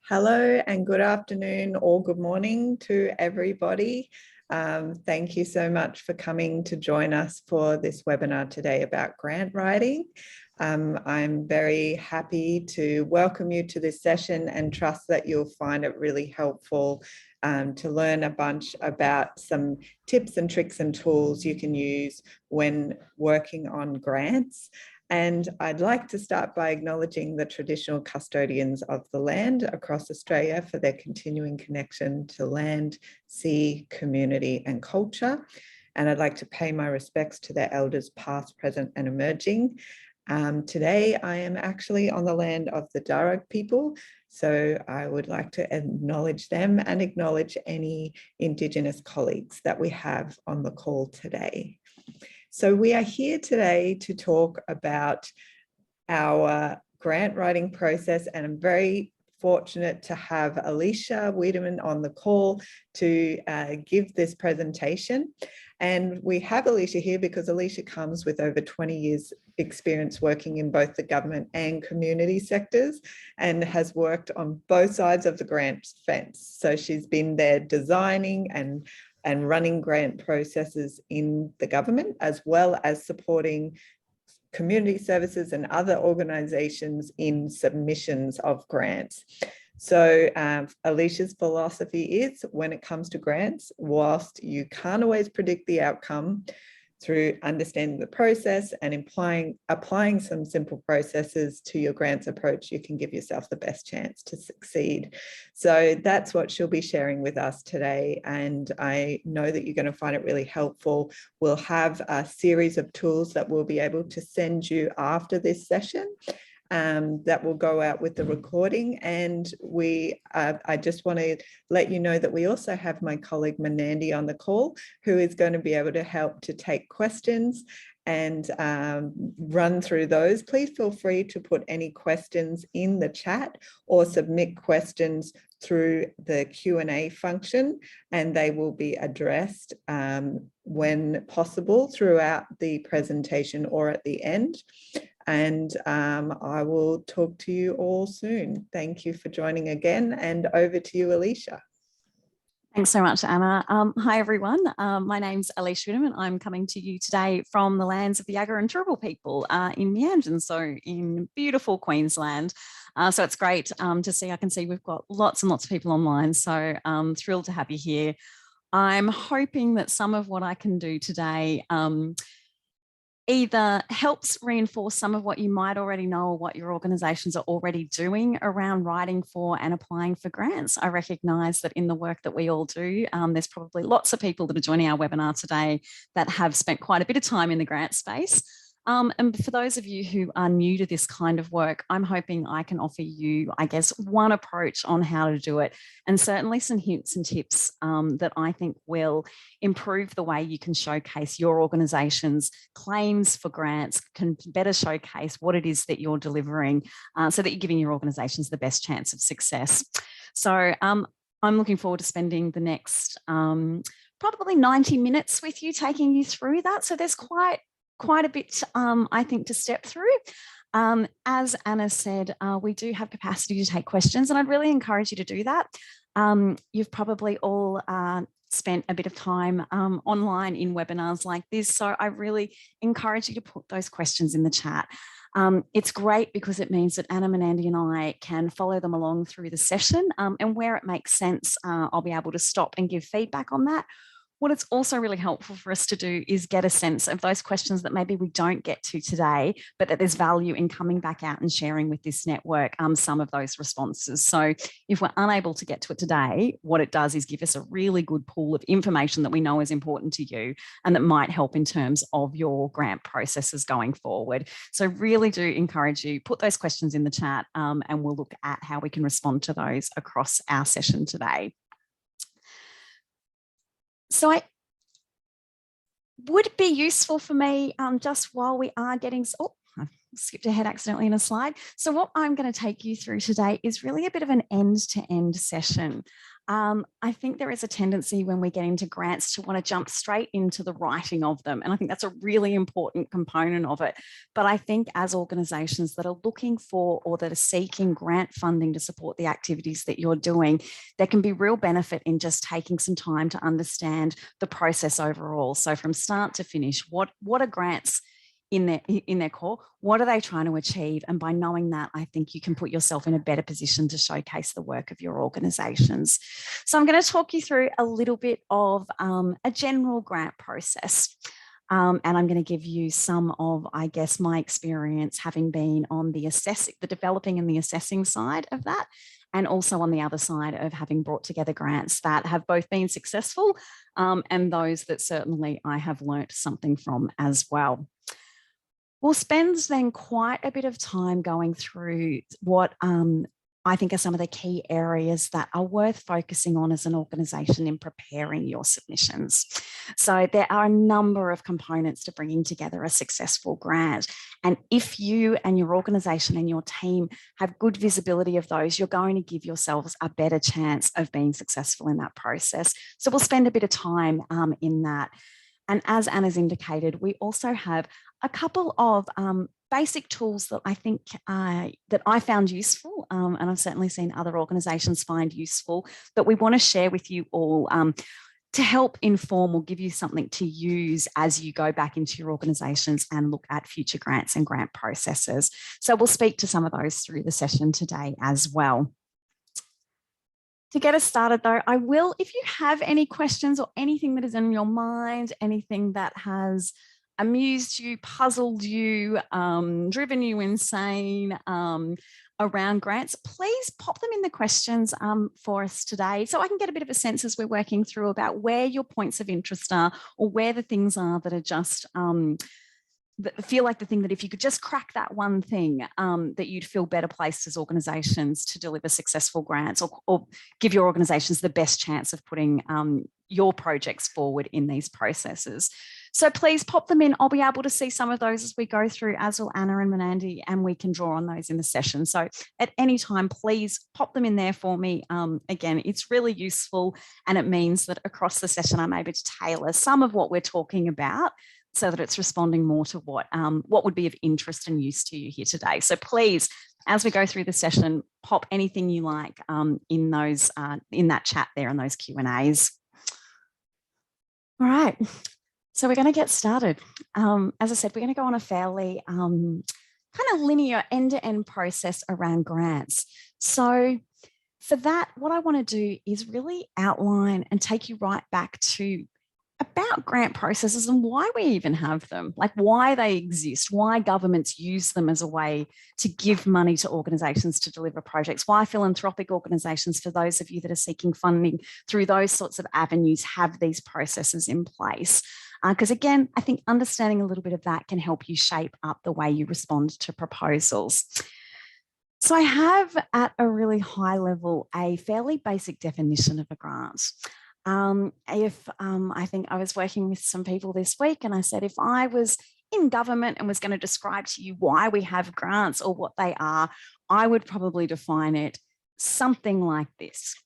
Hello and good afternoon or good morning to everybody. Thank you so much for coming to join us for this webinar today about grant writing. I'm very happy to welcome you to this session and trust that you'll find it really helpful to learn a bunch about some tips and tricks and tools you can use when working on grants. And I'd like to start by acknowledging the traditional custodians of the land across Australia for their continuing connection to land, sea, community and culture. And I'd like to pay my respects to their elders past, present and emerging. Today I am actually on the land of the Darug people, so I would like to acknowledge them and acknowledge any Indigenous colleagues that we have on the call today. So we are here today to talk about our grant writing process, and I'm very fortunate to have Alicia Wiedemann on the call to give this presentation. And we have Alicia here because Alicia comes with over 20 years experience working in both the government and community sectors and has worked on both sides of the grant fence. So she's been there designing and running grant processes in the government, as well as supporting community services and other organisations in submissions of grants. So Alicia's philosophy is, when it comes to grants, whilst you can't always predict the outcome, through understanding the process and applying some simple processes to your grants approach, you can give yourself the best chance to succeed. So that's what she'll be sharing with us today. And I know that you're going to find it really helpful. We'll have a series of tools that we'll be able to send you after this session. That will go out with the recording. And I just want to let you know that we also have my colleague Manandi on the call, who is going to be able to help to take questions and run through those. Please feel free to put any questions in the chat or submit questions through the Q&A function, and they will be addressed when possible throughout the presentation or at the end. And I will talk to you all soon. Thank you for joining again, and over to you, Alicia. Thanks so much, Anna. Hi, everyone. My name's Alicia Wiedemann. I'm coming to you today from the lands of the Yagara and Turrbal people in Meanjin, so in beautiful Queensland. So it's great to see. I can see we've got lots and lots of people online, so I'm thrilled to have you here. I'm hoping that some of what I can do today either helps reinforce some of what you might already know or what your organisations are already doing around writing for and applying for grants. I recognise that in the work that we all do, there's probably lots of people that are joining our webinar today that have spent quite a bit of time in the grant space. And for those of you who are new to this kind of work, I'm hoping I can offer you, I guess, one approach on how to do it, and certainly some hints and tips that I think will improve the way you can showcase your organisation's claims for grants, can better showcase what it is that you're delivering so that you're giving your organisations the best chance of success. So I'm looking forward to spending the next probably 90 minutes with you, taking you through that. So there's quite a bit, I think, to step through. As Anna said, we do have capacity to take questions, and I'd really encourage you to do that. You've probably all spent a bit of time online in webinars like this, so I really encourage you to put those questions in the chat. It's great because it means that Anna, Manandi and I can follow them along through the session, and where it makes sense, I'll be able to stop and give feedback on that. What it's also really helpful for us to do is get a sense of those questions that maybe we don't get to today, but that there's value in coming back out and sharing with this network some of those responses. So if we're unable to get to it today, what it does is give us a really good pool of information that we know is important to you and that might help in terms of your grant processes going forward. So really do encourage you, put those questions in the chat and we'll look at how we can respond to those across our session today. So it would be useful for me just while we are getting, skipped ahead accidentally in a slide. So what I'm going to take you through today is really a bit of an end-to-end session. I think there is a tendency when we get into grants to want to jump straight into the writing of them. And I think that's a really important component of it. But I think as organisations that are looking for or that are seeking grant funding to support the activities that you're doing, there can be real benefit in just taking some time to understand the process overall. So from start to finish, what are grants in their core? What are they trying to achieve? And by knowing that, I think you can put yourself in a better position to showcase the work of your organisations. So I'm going to talk you through a little bit of a general grant process. And I'm going to give you some of, I guess, my experience having been on the developing and the assessing side of that, and also on the other side of having brought together grants that have both been successful and those that certainly I have learnt something from as well. We'll spend then quite a bit of time going through what I think are some of the key areas that are worth focusing on as an organisation in preparing your submissions. So there are a number of components to bringing together a successful grant. And if you and your organisation and your team have good visibility of those, you're going to give yourselves a better chance of being successful in that process. So we'll spend a bit of time in that. And as Anna's indicated, we also have a couple of basic tools that I think that I found useful, and I've certainly seen other organisations find useful, that we want to share with you all to help inform or give you something to use as you go back into your organisations and look at future grants and grant processes. So we'll speak to some of those through the session today as well. To get us started though, I will, if you have any questions or anything that is in your mind, anything that has amused you, puzzled you, driven you insane around grants, please pop them in the questions for us today, so I can get a bit of a sense as we're working through about where your points of interest are, or where the things are that are just that feel like the thing that if you could just crack that one thing, that you'd feel better placed as organisations to deliver successful grants, or give your organisations the best chance of putting your projects forward in these processes. So please pop them in. I'll be able to see some of those as we go through, as will Anna and Manandi, and we can draw on those in the session. So at any time, please pop them in there for me. Again, it's really useful, and it means that across the session, I'm able to tailor some of what we're talking about so that it's responding more to what would be of interest and use to you here today. So please, as we go through the session, pop anything you like in that chat there and those Q&As. All right, so we're going to get started. As I said, we're going to go on a fairly kind of linear end-to-end process around grants. So for that, what I want to do is really outline and take you right back to about grant processes and why we even have them, like why they exist, why governments use them as a way to give money to organisations to deliver projects, why philanthropic organisations, for those of you that are seeking funding through those sorts of avenues, have these processes in place. Because again, I think understanding a little bit of that can help you shape up the way you respond to proposals. So I have at a really high level a fairly basic definition of a grant. I think I was working with some people this week, and I said, if I was in government and was going to describe to you why we have grants or what they are, I would probably define it something like this: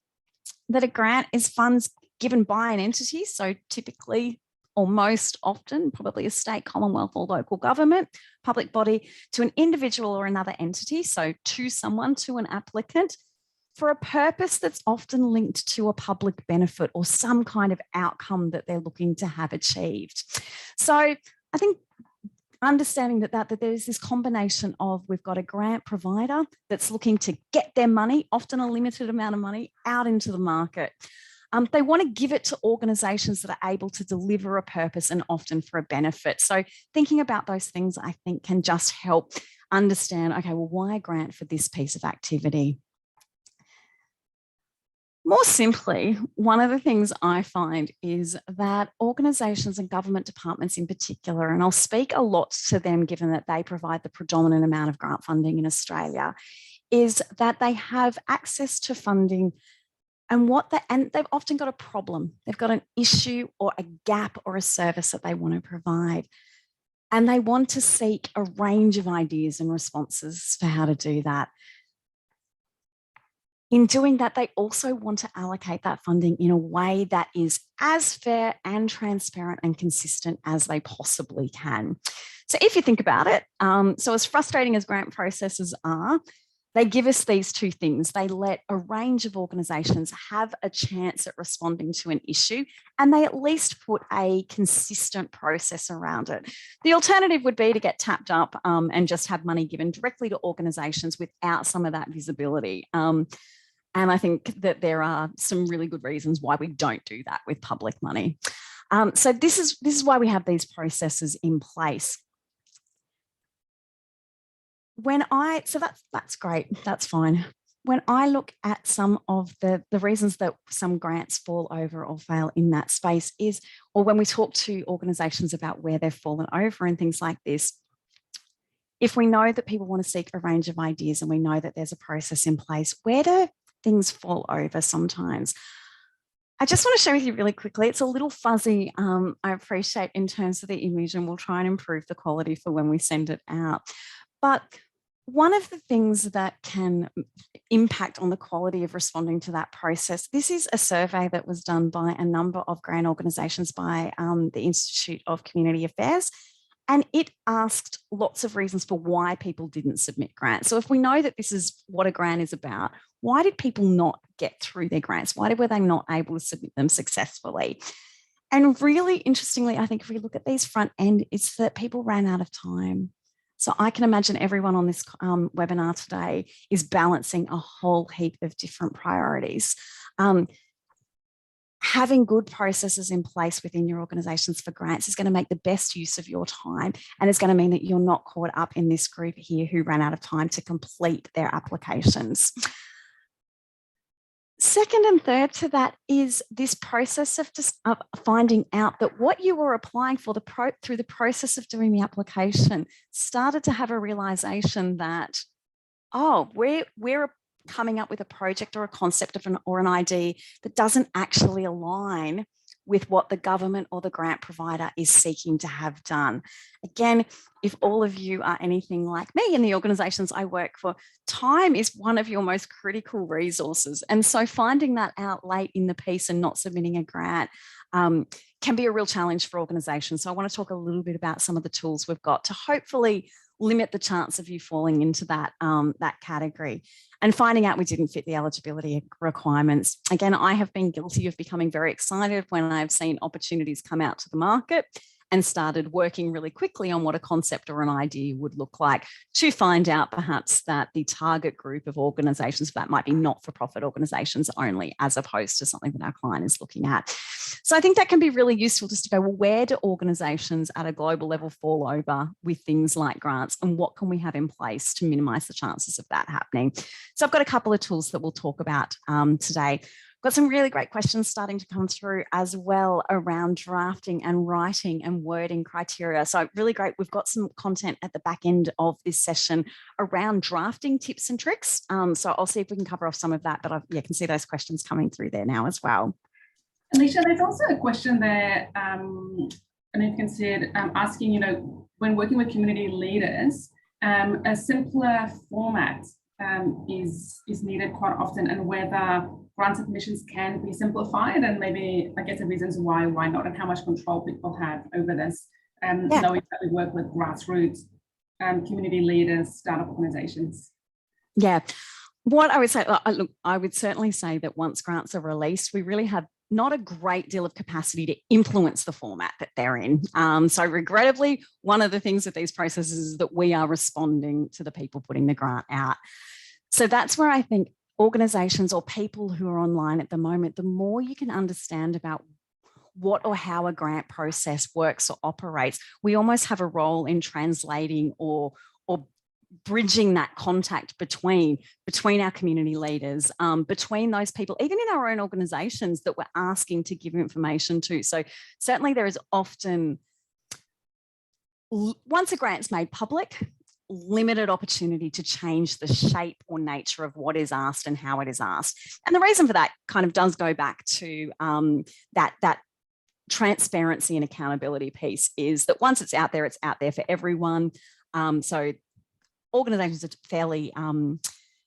that a grant is funds given by an entity, so typically or most often probably a state, commonwealth or local government, public body, to an individual or another entity, so to someone, to an applicant, for a purpose that's often linked to a public benefit or some kind of outcome that they're looking to have achieved. So I think understanding that there's this combination of, we've got a grant provider that's looking to get their money, often a limited amount of money, out into the market. They want to give it to organisations that are able to deliver a purpose and often for a benefit. So thinking about those things, I think, can just help understand, okay, well, why a grant for this piece of activity? More simply, one of the things I find is that organisations and government departments in particular, and I'll speak a lot to them given that they provide the predominant amount of grant funding in Australia, is that they have access to funding, and they've often got a problem. They've got an issue or a gap or a service that they want to provide. And they want to seek a range of ideas and responses for how to do that. In doing that, they also want to allocate that funding in a way that is as fair and transparent and consistent as they possibly can. So if you think about it, so as frustrating as grant processes are, they give us these two things. They let a range of organisations have a chance at responding to an issue, and they at least put a consistent process around it. The alternative would be to get tapped up and just have money given directly to organisations without some of that visibility. And I think that there are some really good reasons why we don't do that with public money. So this is why we have these processes in place. So that's great, that's fine. When I look at some of the reasons that some grants fall over or fail in that space is, or when we talk to organisations about where they've fallen over and things like this, if we know that people want to seek a range of ideas and we know that there's a process in place, where do things fall over sometimes? I just want to share with you really quickly. It's a little fuzzy, I appreciate, in terms of the image, and we'll try and improve the quality for when we send it out. But one of the things that can impact on the quality of responding to that process, this is a survey that was done by a number of grant organisations by the Institute of Community Affairs. And it asked lots of reasons for why people didn't submit grants. So if we know that this is what a grant is about, why did people not get through their grants? Why were they not able to submit them successfully? And really interestingly, I think if we look at these front end, it's that people ran out of time. So I can imagine everyone on this webinar today is balancing a whole heap of different priorities. Having good processes in place within your organisations for grants is going to make the best use of your time, and it's going to mean that you're not caught up in this group here who ran out of time to complete their applications. Second and third to that is this process of just finding out that what you were applying for through the process of doing the application started to have a realisation that, oh, we're coming up with a project or a concept of an idea that doesn't actually align with what the government or the grant provider is seeking to have done. Again, if all of you are anything like me in the organisations I work for, time is one of your most critical resources. And so finding that out late in the piece and not submitting a grant can be a real challenge for organisations. So I want to talk a little bit about some of the tools we've got to hopefully limit the chance of you falling into that, that category. And finding out we didn't fit the eligibility requirements. Again, I have been guilty of becoming very excited when I've seen opportunities come out to the market and started working really quickly on what a concept or an idea would look like to find out perhaps that the target group of organisations that might be not-for-profit organisations only, as opposed to something that our client is looking at. So I think that can be really useful just to go, well, where do organisations at a global level fall over with things like grants, and what can we have in place to minimise the chances of that happening? So I've got a couple of tools that we'll talk about today. Got some really great questions starting to come through as well around drafting and writing and wording criteria. So really great. We've got some content at the back end of this session around drafting tips and tricks. So I'll see if we can cover off some of that, but I can see those questions coming through there now as well. Alicia, there's also a question there, and you can see it asking, when working with community leaders, a simpler format is needed quite often, and whether grant submissions can be simplified, and maybe I guess the reasons why not, and how much control people have over this. Knowing that we work with grassroots community leaders, startup organizations. Yeah, what I would say, look, I would certainly say that once grants are released, we really have not a great deal of capacity to influence the format that they're in. So regrettably, one of the things with these processes is that we are responding to the people putting the grant out. So that's where I think organisations or people who are online at the moment, the more you can understand about what or how a grant process works or operates, we almost have a role in translating or bridging that contact between our community leaders, between those people, even in our own organisations that we're asking to give information to. So certainly there is often, once a grant's made public, limited opportunity to change the shape or nature of what is asked and how it is asked. And the reason for that kind of does go back to that transparency and accountability piece is that once it's out there for everyone. So organisations are fairly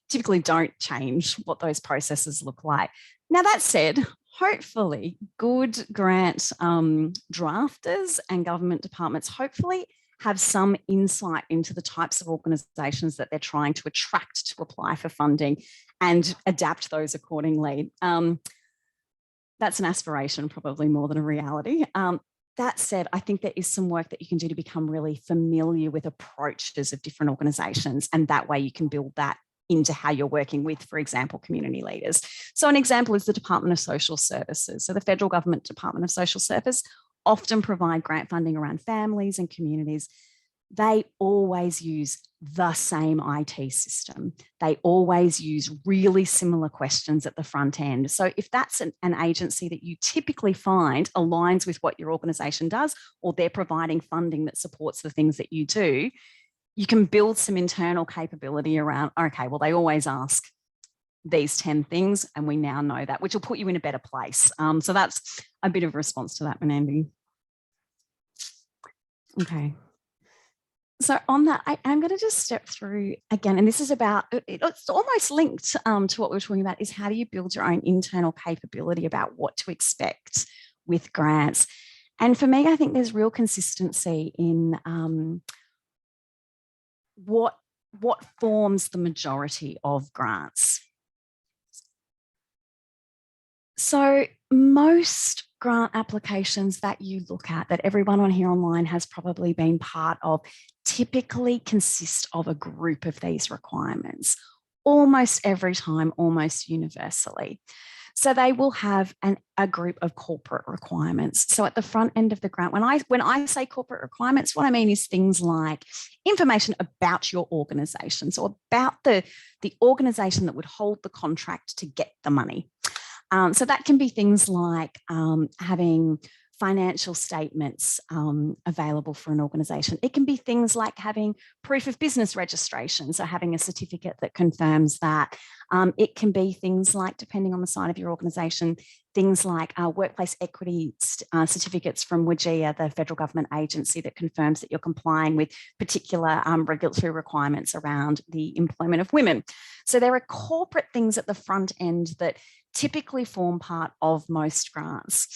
typically don't change what those processes look like. Now, that said, hopefully good grant drafters and government departments hopefully have some insight into the types of organisations that they're trying to attract to apply for funding and adapt those accordingly. That's an aspiration, probably more than a reality. That said, I think there is some work that you can do to become really familiar with approaches of different organisations, and that way you can build that into how you're working with, for example, community leaders. So an example is the Department of Social Services. So the federal government Department of Social Service often provide grant funding around families and communities. They always use the same IT system. They always use really similar questions at the front end. So if that's an agency that you typically find aligns with what your organisation does, or they're providing funding that supports the things that you do, you can build some internal capability around, okay, well, they always ask these 10 things, and we now know that, which will put you in a better place. So that's a bit of a response to that, Manandi. Okay. So on that, I'm going to just step through again, and this is about, it's almost linked to what we were talking about, is how do you build your own internal capability about what to expect with grants. And for me, I think there's real consistency in what forms the majority of grants. So most grant applications that you look at, that everyone on here online has probably been part of, typically consist of a group of these requirements, almost every time, almost universally. So they will have a group of corporate requirements. So at the front end of the grant, when I say corporate requirements, what I mean is things like information about your organisation, so about the organisation that would hold the contract to get the money. So that can be things like having financial statements available for an organisation. It can be things like having proof of business registration, so having a certificate that confirms that. It can be things like, depending on the side of your organisation, things like workplace equity certificates from WGEA, the federal government agency that confirms that you're complying with particular regulatory requirements around the employment of women. So there are corporate things at the front end that typically form part of most grants.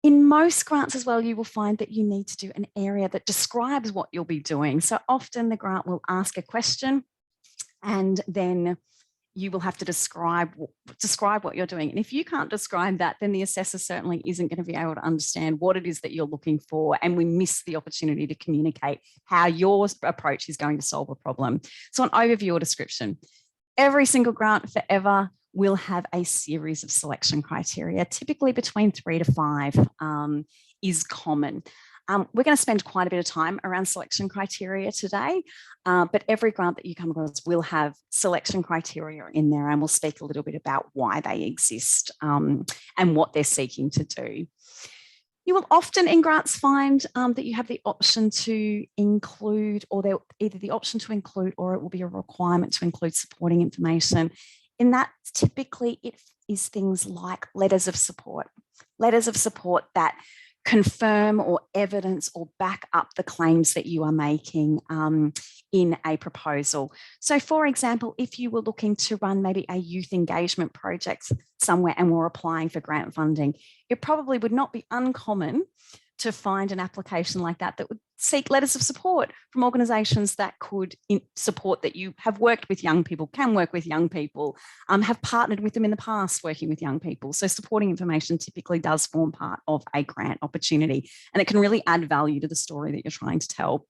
In most grants as well, you will find that you need to do an area that describes what you'll be doing. So often the grant will ask a question, and then you will have to describe what you're doing. And if you can't describe that, then the assessor certainly isn't going to be able to understand what it is that you're looking for, and we miss the opportunity to communicate how your approach is going to solve a problem. So an overview or description. Every single grant forever will have a series of selection criteria, typically between 3 to 5 is common. We're going to spend quite a bit of time around selection criteria today, but every grant that you come across will have selection criteria in there, and we'll speak a little bit about why they exist and what they're seeking to do. You will often in grants find that you have the option to include, or either the option to include, or it will be a requirement to include supporting information. In that, typically it is things like letters of support that confirm or evidence or back up the claims that you are making in a proposal. So for example, if you were looking to run maybe a youth engagement project somewhere and were applying for grant funding, it probably would not be uncommon to find an application like that that would seek letters of support from organisations that could support that you have worked with young people, can work with young people, have partnered with them in the past working with young people. So supporting information typically does form part of a grant opportunity, and it can really add value to the story that you're trying to tell.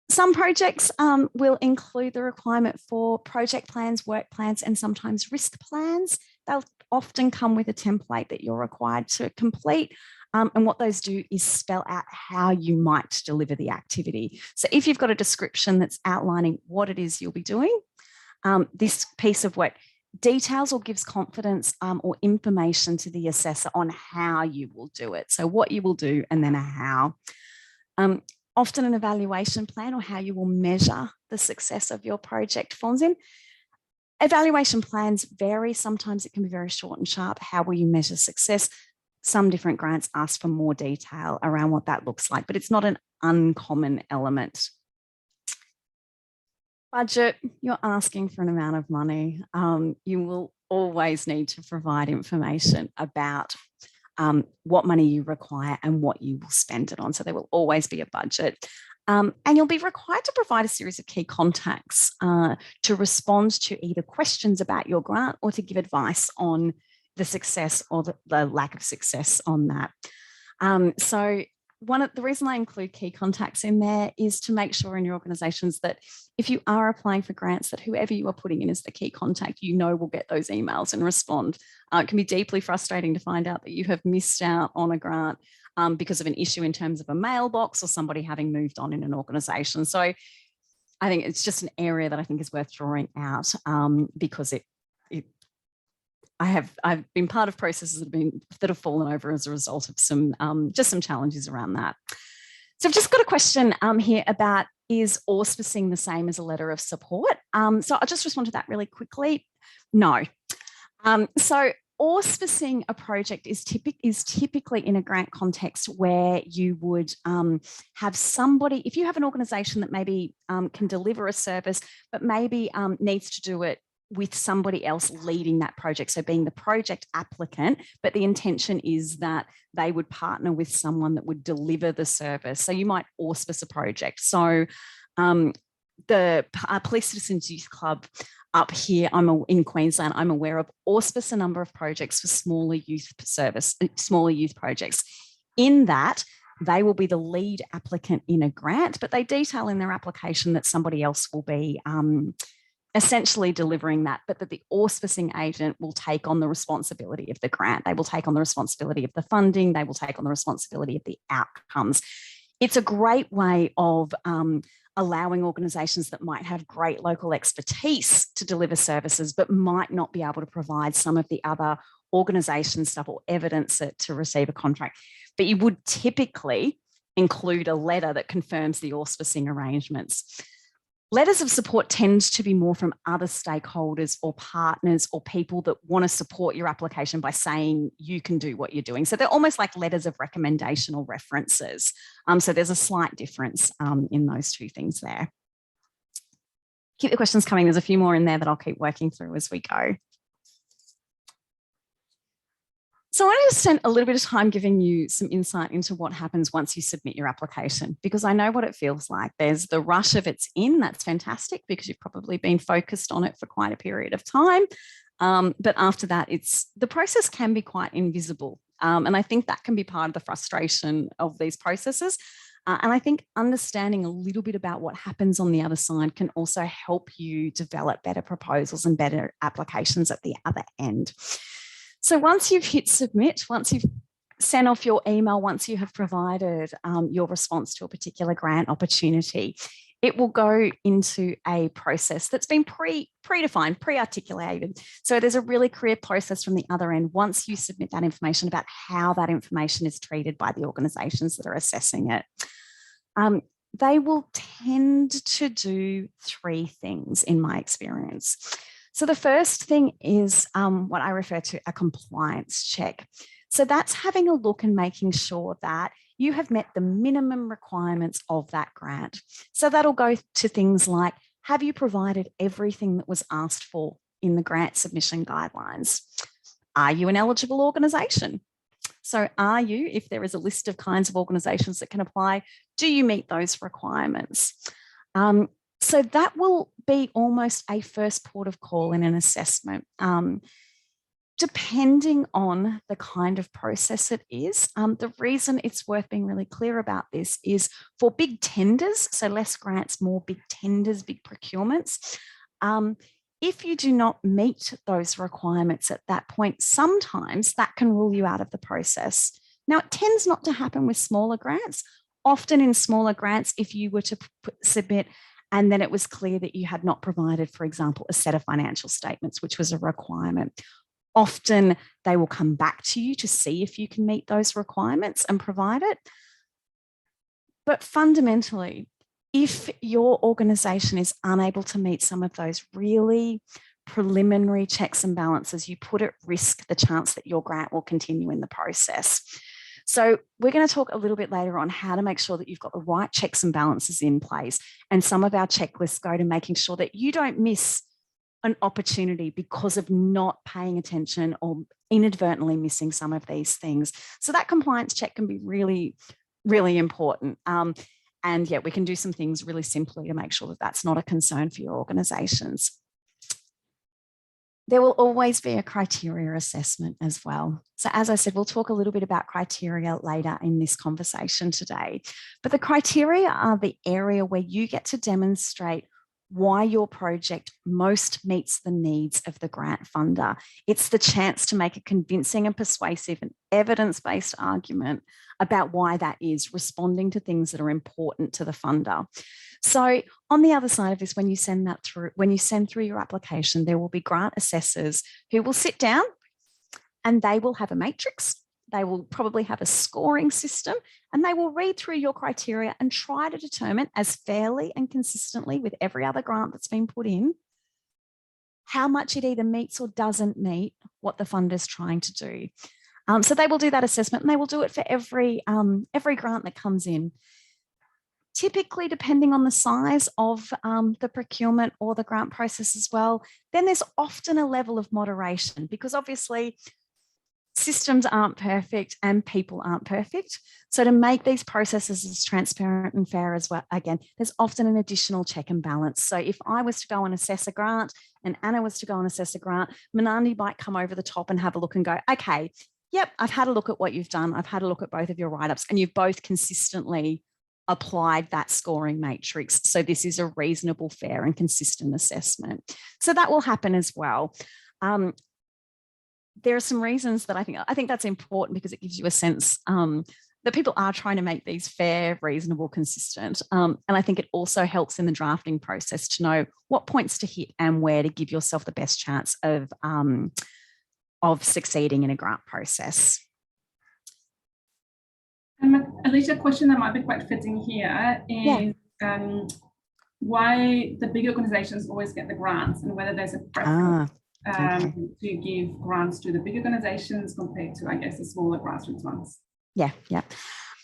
Some projects will include the requirement for project plans, work plans, and sometimes risk plans. They'll often come with a template that you're required to complete. And what those do is spell out how you might deliver the activity. So if you've got a description that's outlining what it is you'll be doing, this piece of work details or gives confidence or information to the assessor on how you will do it. So what you will do and then a how. Often an evaluation plan or how you will measure the success of your project forms in. Evaluation plans vary. Sometimes it can be very short and sharp. How will you measure success? some different grants ask for more detail around what that looks like, but it's not an uncommon element. Budget, you're asking for an amount of money. You will always need to provide information about what money you require and what you will spend it on. So there will always be a budget. And you'll be required to provide a series of key contacts to respond to either questions about your grant or to give advice on the success or the lack of success on that. So the reason I include key contacts in there is to make sure in your organisations that if you are applying for grants, that whoever you are putting in as the key contact, you know will get those emails and respond. It can be deeply frustrating to find out that you have missed out on a grant because of an issue in terms of a mailbox or somebody having moved on in an organisation. So I think it's just an area that I think is worth drawing out because I've been part of processes that have fallen over as a result of some challenges around that. So I've just got a question here about, is auspicing the same as a letter of support? So I'll just respond to that really quickly. No. So auspicing a project is typically in a grant context where you would have somebody, if you have an organisation that maybe can deliver a service, but maybe needs to do it with somebody else leading that project. So being the project applicant, but the intention is that they would partner with someone that would deliver the service. So you might auspice a project. So the Police Citizens Youth Club up here, in Queensland, I'm aware of auspice a number of projects for smaller youth projects. In that, they will be the lead applicant in a grant, but they detail in their application that somebody else will be essentially delivering that, but that the auspicing agent will take on the responsibility of the grant. They will take on the responsibility of the funding. They will take on the responsibility of the outcomes. It's a great way of allowing organisations that might have great local expertise to deliver services, but might not be able to provide some of the other organisation stuff or evidence to receive a contract. But you would typically include a letter that confirms the auspicing arrangements. Letters of support tend to be more from other stakeholders or partners or people that want to support your application by saying you can do what you're doing. So they're almost like letters of recommendation or references. So there's a slight difference in those two things there. Keep the questions coming. There's a few more in there that I'll keep working through as we go. So I want to spend a little bit of time giving you some insight into what happens once you submit your application, because I know what it feels like. There's the rush of it's in. That's fantastic because you've probably been focused on it for quite a period of time. But after that, the process can be quite invisible. And I think that can be part of the frustration of these processes. And I think understanding a little bit about what happens on the other side can also help you develop better proposals and better applications at the other end. So once you've hit submit, once you've sent off your email, once you have provided your response to a particular grant opportunity, it will go into a process that's been predefined, pre-articulated. So there's a really clear process from the other end once you submit that information about how that information is treated by the organisations that are assessing it. They will tend to do three things in my experience. So the first thing is what I refer to a compliance check. So that's having a look and making sure that you have met the minimum requirements of that grant. So that'll go to things like, have you provided everything that was asked for in the grant submission guidelines? Are you an eligible organisation? So are you, if there is a list of kinds of organisations that can apply, do you meet those requirements? So that will be almost a first port of call in an assessment. Depending on the kind of process it is, the reason it's worth being really clear about this is for big tenders, so less grants, more big tenders, big procurements, if you do not meet those requirements at that point, sometimes that can rule you out of the process. Now, it tends not to happen with smaller grants. Often in smaller grants, if you were to submit and then it was clear that you had not provided, for example, a set of financial statements, which was a requirement, often they will come back to you to see if you can meet those requirements and provide it. But fundamentally, if your organisation is unable to meet some of those really preliminary checks and balances, you put at risk the chance that your grant will continue in the process. So we're going to talk a little bit later on how to make sure that you've got the right checks and balances in place. And some of our checklists go to making sure that you don't miss an opportunity because of not paying attention or inadvertently missing some of these things. So that compliance check can be really, really important. And yeah, we can do some things really simply to make sure that that's not a concern for your organisations. There will always be a criteria assessment as well. So as I said, we'll talk a little bit about criteria later in this conversation today. But the criteria are the area where you get to demonstrate why your project most meets the needs of the grant funder. It's the chance to make a convincing and persuasive and evidence-based argument about why that is, responding to things that are important to the funder. So on the other side of this, when you send through your application, there will be grant assessors who will sit down and they will have a matrix. They will probably have a scoring system, and they will read through your criteria and try to determine, as fairly and consistently with every other grant that's been put in, how much it either meets or doesn't meet what the funder's trying to do. So they will do that assessment, and they will do it for every grant that comes in. Typically, depending on the size of the procurement or the grant process as well, then there's often a level of moderation, because obviously systems aren't perfect and people aren't perfect. So to make these processes as transparent and fair as well, again, there's often an additional check and balance. So if I was to go and assess a grant and Anna was to go and assess a grant, Manandi might come over the top and have a look and go, okay, yep, I've had a look at what you've done. I've had a look at both of your write-ups, and you've both consistently applied that scoring matrix. So this is a reasonable, fair and consistent assessment. So that will happen as well. There are some reasons that I think that's important, because it gives you a sense that people are trying to make these fair, reasonable, consistent. And I think it also helps in the drafting process to know what points to hit and where to give yourself the best chance of succeeding in a grant process. Alicia, a question that might be quite fitting here is why the big organisations always get the grants, and whether there's a preference to give grants to the big organisations compared to, I guess, the smaller grassroots ones. Yeah.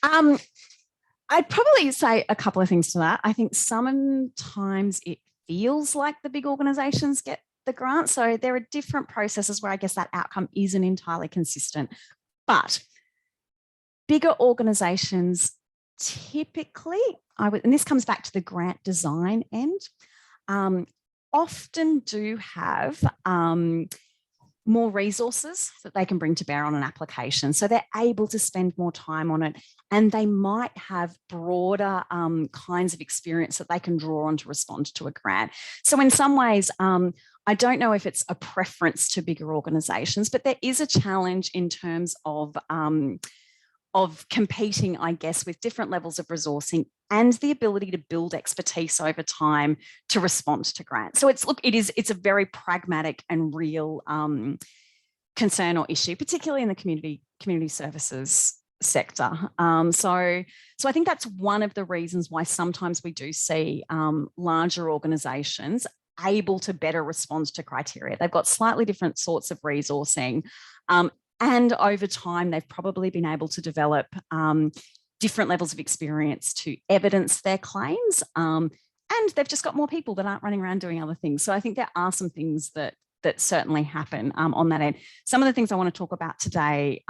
I'd probably say a couple of things to that. I think sometimes it feels like the big organisations get the grant. So there are different processes where I guess that outcome isn't entirely consistent. But bigger organisations typically, and this comes back to the grant design end, often do have more resources that they can bring to bear on an application. So they're able to spend more time on it, and they might have broader kinds of experience that they can draw on to respond to a grant. So in some ways, I don't know if it's a preference to bigger organisations, but there is a challenge in terms of competing, I guess, with different levels of resourcing and the ability to build expertise over time to respond to grants. So it's a very pragmatic and real concern or issue, particularly in the community services sector. So I think that's one of the reasons why sometimes we do see larger organisations able to better respond to criteria. They've got slightly different sorts of resourcing. And over time, they've probably been able to develop different levels of experience to evidence their claims. And they've just got more people that aren't running around doing other things. So I think there are some things that certainly happen on that end. Some of the things I want to talk about today,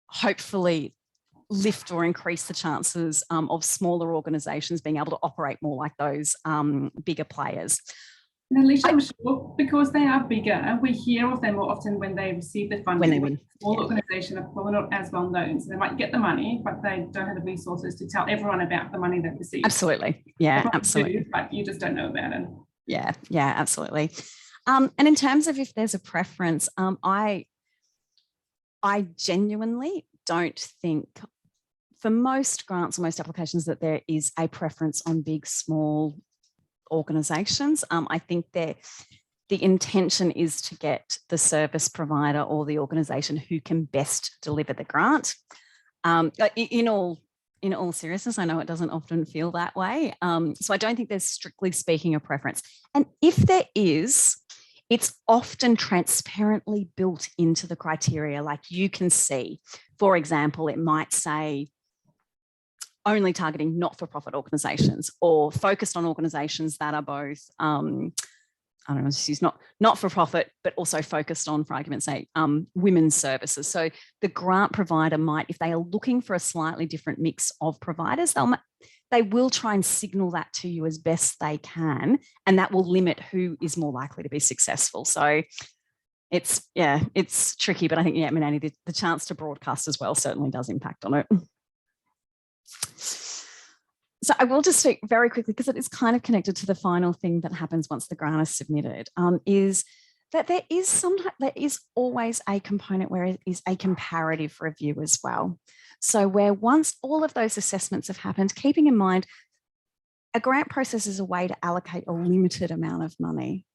hopefully lift or increase the chances of smaller organisations being able to operate more like those bigger players. And Alicia, I'm sure because they are bigger, we hear of them more often when they receive the funding. When they win. Small organisations are probably not as well known. So they might get the money, but they don't have the resources to tell everyone about the money they've received. Absolutely. Yeah, absolutely. But you just don't know about it. Yeah, absolutely. And in terms of if there's a preference, I genuinely don't think for most grants or most applications that there is a preference on big, small organisations. I think the intention is to get the service provider or the organisation who can best deliver the grant. In all seriousness, I know it doesn't often feel that way. So I don't think there's, strictly speaking, a preference. And if there is, It's often transparently built into the criteria, like you can see. For example, it might say only targeting not-for-profit organisations, or focused on organisations that are both, I don't know, she's not for profit, but also focused on, for argument's sake, women's services. So the grant provider might, if they are looking for a slightly different mix of providers, they will try and signal that to you as best they can, and that will limit who is more likely to be successful. So it's tricky, but I think, Manani, the chance to broadcast as well certainly does impact on it. So I will just speak very quickly, because it is kind of connected to the final thing that happens once the grant is submitted, is that there is always a component where it is a comparative review as well. So where once all of those assessments have happened, keeping in mind a grant process is a way to allocate a limited amount of money.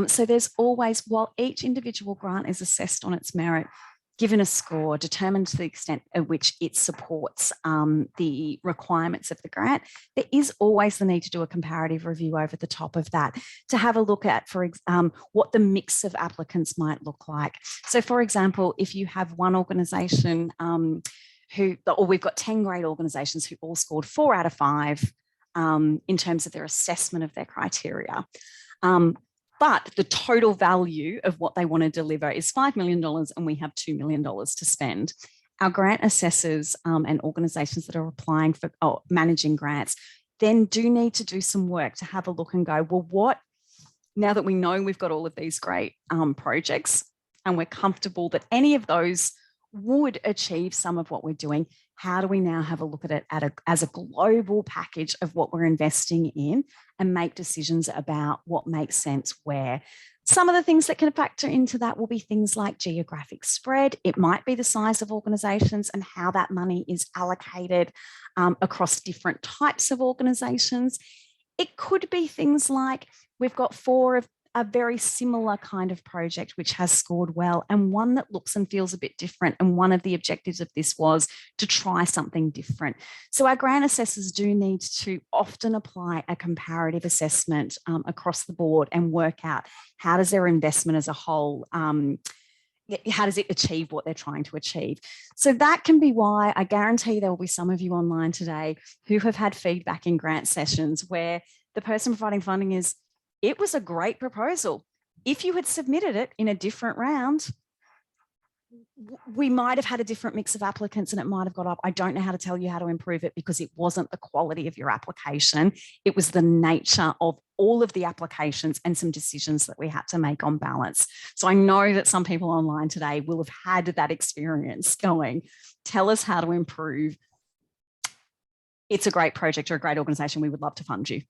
So there's always, while each individual grant is assessed on its merit, given a score, determined to the extent at which it supports the requirements of the grant, there is always the need to do a comparative review over the top of that to have a look at, what the mix of applicants might look like. So for example, if you have one organisation or we've got 10 great organisations who all scored 4 out of 5 in terms of their assessment of their criteria. But the total value of what they want to deliver is $5 million, and we have $2 million to spend. Our grant assessors and organisations that are applying for managing grants then do need to do some work to have a look and go, well, now that we know we've got all of these great projects and we're comfortable that any of those would achieve some of what we're doing, how do we now have a look at it as a global package of what we're investing in and make decisions about what makes sense where? Some of the things that can factor into that will be things like geographic spread. It might be the size of organisations and how that money is allocated across different types of organisations. It could be things like we've got 4 of a very similar kind of project which has scored well, and one that looks and feels a bit different. And one of the objectives of this was to try something different. So our grant assessors do need to often apply a comparative assessment across the board and work out how does their investment as a whole, how does it achieve what they're trying to achieve? So that can be why I guarantee there will be some of you online today who have had feedback in grant sessions where the person providing funding is, it was a great proposal. If you had submitted it in a different round, we might have had a different mix of applicants and it might have got up. I don't know how to tell you how to improve it because it wasn't the quality of your application. It was the nature of all of the applications and some decisions that we had to make on balance. So I know that some people online today will have had that experience going, tell us how to improve. It's a great project or a great organisation. We would love to fund you.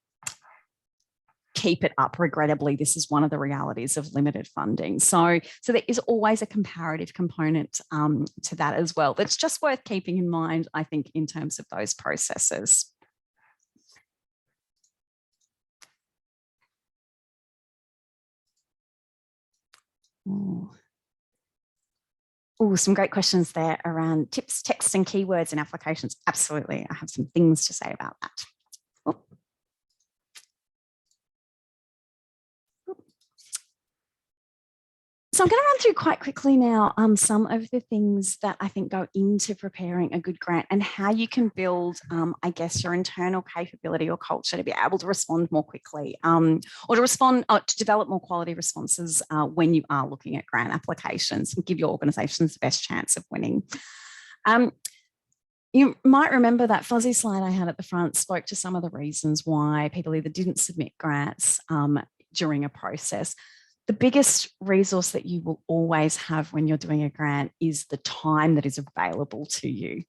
Keep it up. Regrettably, this is one of the realities of limited funding. So there is always a comparative component to that as well. That's just worth keeping in mind, I think, in terms of those processes. Oh, some great questions there around tips, text and keywords and applications. Absolutely. I have some things to say about that. Oh. So I'm going to run through quite quickly now some of the things that I think go into preparing a good grant and how you can build, I guess, your internal capability or culture to be able to respond more quickly or to develop more quality responses when you are looking at grant applications and give your organisations the best chance of winning. You might remember that fuzzy slide I had at the front spoke to some of the reasons why people either didn't submit grants during a process. The biggest resource that you will always have when you're doing a grant is the time that is available to you.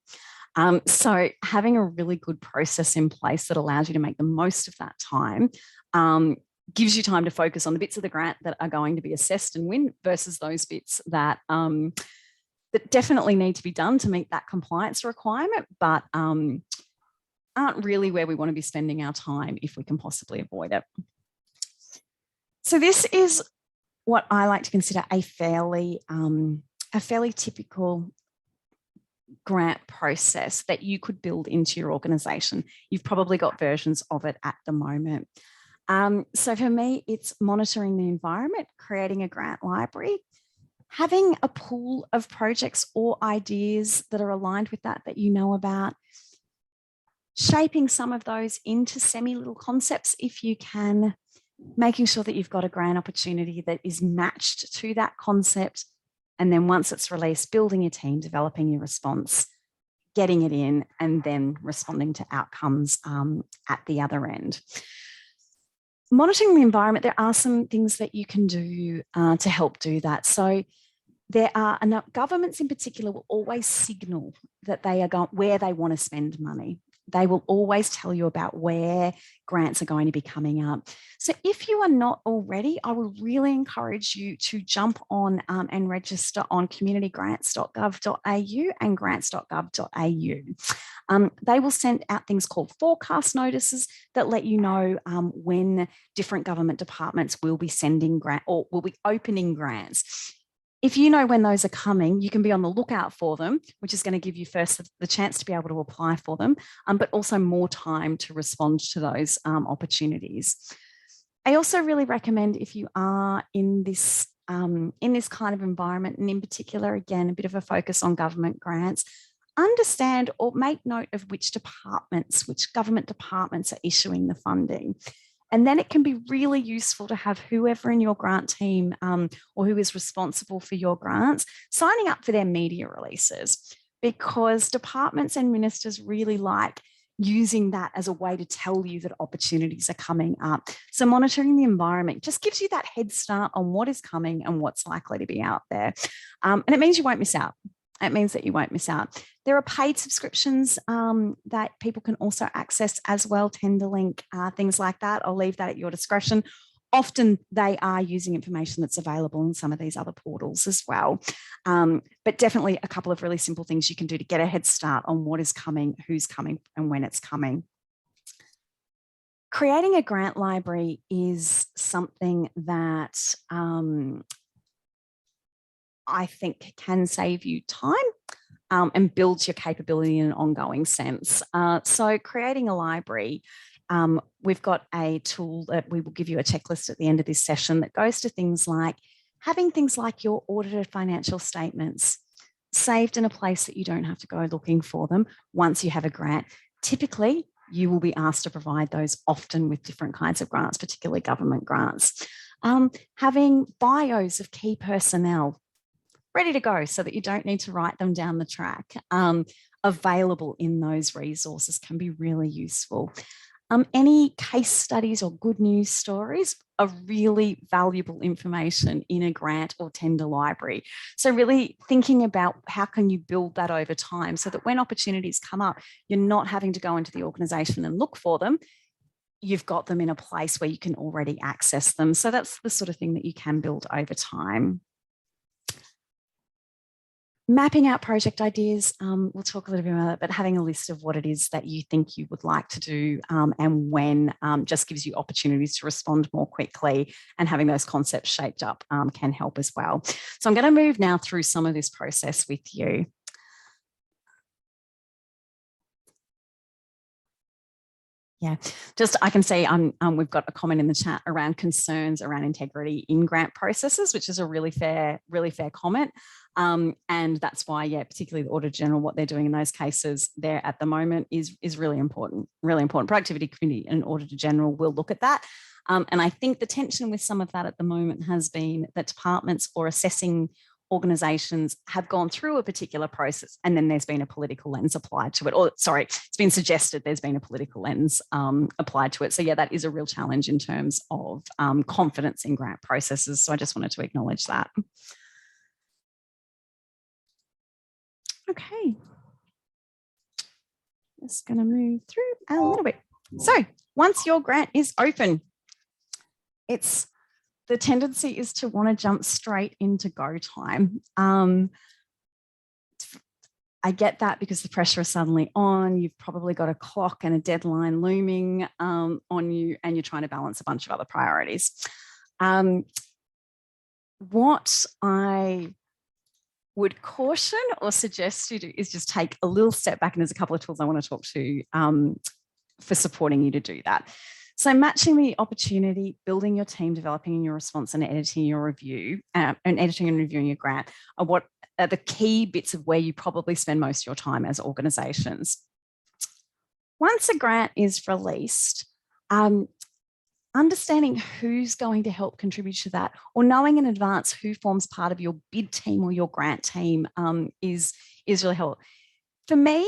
So having a really good process in place that allows you to make the most of that time gives you time to focus on the bits of the grant that are going to be assessed and win versus those bits that that definitely need to be done to meet that compliance requirement, but aren't really where we want to be spending our time if we can possibly avoid it. So this is what I like to consider a fairly typical grant process that you could build into your organisation. You've probably got versions of it at the moment. So for me, it's monitoring the environment, creating a grant library, having a pool of projects or ideas that are aligned with that you know about, shaping some of those into semi-little concepts if you can, making sure that you've got a grant opportunity that is matched to that concept. And then once it's released, building your team, developing your response, getting it in, and then responding to outcomes at the other end. Monitoring the environment, there are some things that you can do to help do that. So there are governments in particular will always signal that they are going where they want to spend money. They will always tell you about where grants are going to be coming up. So if you are not already, I would really encourage you to jump on and register on communitygrants.gov.au and grants.gov.au. They will send out things called forecast notices that let you know when different government departments will be sending grant or will be opening grants. If you know when those are coming, you can be on the lookout for them, which is going to give you first the chance to be able to apply for them, but also more time to respond to those opportunities. I also really recommend, if you are in this kind of environment, and in particular, again, a bit of a focus on government grants, understand or make note of which government departments are issuing the funding. And then it can be really useful to have whoever in your grant team or who is responsible for your grants signing up for their media releases, because departments and ministers really like using that as a way to tell you that opportunities are coming up. So monitoring the environment just gives you that head start on what is coming and what's likely to be out there. And it means you won't miss out. It means that you won't miss out. There are paid subscriptions that people can also access as well, Tenderlink, things like that. I'll leave that at your discretion. Often they are using information that's available in some of these other portals as well. But definitely a couple of really simple things you can do to get a head start on what is coming, who's coming, and when it's coming. Creating a grant library is something that I think can save you time and builds your capability in an ongoing sense. So creating a library, we've got a tool that we will give you a checklist at the end of this session that goes to things like having things like your audited financial statements saved in a place that you don't have to go looking for them once you have a grant. Typically, you will be asked to provide those often with different kinds of grants, particularly government grants. Having bios of key personnel ready to go so that you don't need to write them down the track, available in those resources can be really useful. Any case studies or good news stories are really valuable information in a grant or tender library. So really thinking about how can you build that over time so that when opportunities come up, you're not having to go into the organisation and look for them. You've got them in a place where you can already access them. So that's the sort of thing that you can build over time. Mapping out project ideas, we'll talk a little bit about that, but having a list of what it is that you think you would like to do and when just gives you opportunities to respond more quickly, and having those concepts shaped up can help as well. So I'm going to move now through some of this process with you. Yeah, just I can see we've got a comment in the chat around concerns around integrity in grant processes, which is a really fair comment. And that's why, yeah, particularly the Auditor General, what they're doing in those cases there at the moment is really important, really important. Productivity Committee and Auditor General will look at that. And I think the tension with some of that at the moment has been that departments or assessing organisations have gone through a particular process and then there's been a political lens applied to it. Or sorry, it's been suggested there's been a political lens applied to it. So yeah, that is a real challenge in terms of confidence in grant processes. So I just wanted to acknowledge that. Okay. Just going to move through a little bit. So once your grant is open, the tendency is to want to jump straight into go time. I get that because the pressure is suddenly on. You've probably got a clock and a deadline looming on you, and you're trying to balance a bunch of other priorities. What I would caution or suggest you do is just take a little step back, and there's a couple of tools I want to talk to for supporting you to do that. So matching the opportunity, building your team, developing your response, and editing your review, and editing and reviewing your grant are what are the key bits of where you probably spend most of your time as organisations. Once a grant is released, understanding who's going to help contribute to that, or knowing in advance who forms part of your bid team or your grant team is really helpful. For me,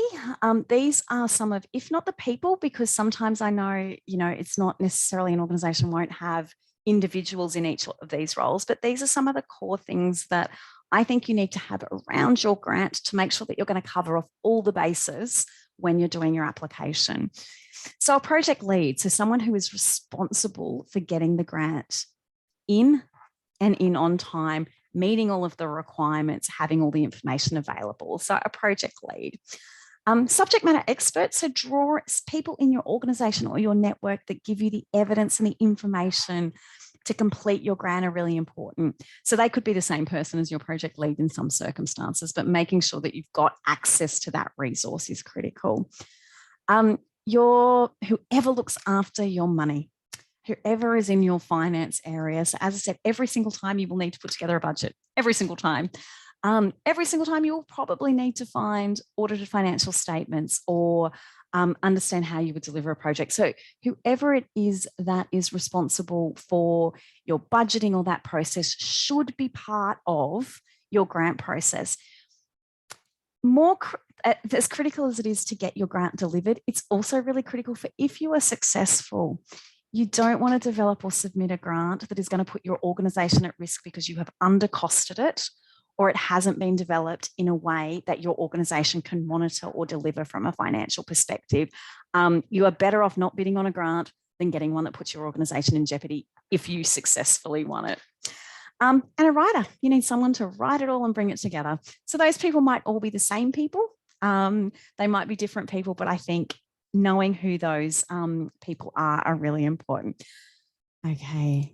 these are some of, if not the people, because sometimes I know, it's not necessarily an organisation won't have individuals in each of these roles, but these are some of the core things that I think you need to have around your grant to make sure that you're going to cover off all the bases when you're doing your application. So a project lead, so someone who is responsible for getting the grant in on time, meeting all of the requirements, having all the information available. So a project lead. Subject matter experts, so draw people in your organisation or your network that give you the evidence and the information to complete your grant are really important. So they could be the same person as your project lead in some circumstances, but making sure that you've got access to that resource is critical. Whoever looks after your money, whoever is in your finance area. So as I said, every single time you will need to put together a budget, every single time. Every single time you'll probably need to find audited financial statements or understand how you would deliver a project. So whoever it is that is responsible for your budgeting or that process should be part of your grant process. As critical as it is to get your grant delivered, it's also really critical for if you are successful. You don't want to develop or submit a grant that is going to put your organisation at risk because you have undercosted it or it hasn't been developed in a way that your organisation can monitor or deliver from a financial perspective. You are better off not bidding on a grant than getting one that puts your organisation in jeopardy if you successfully won it. And a writer, you need someone to write it all and bring it together. So those people might all be the same people. They might be different people, but I think knowing who those people are really important. Okay.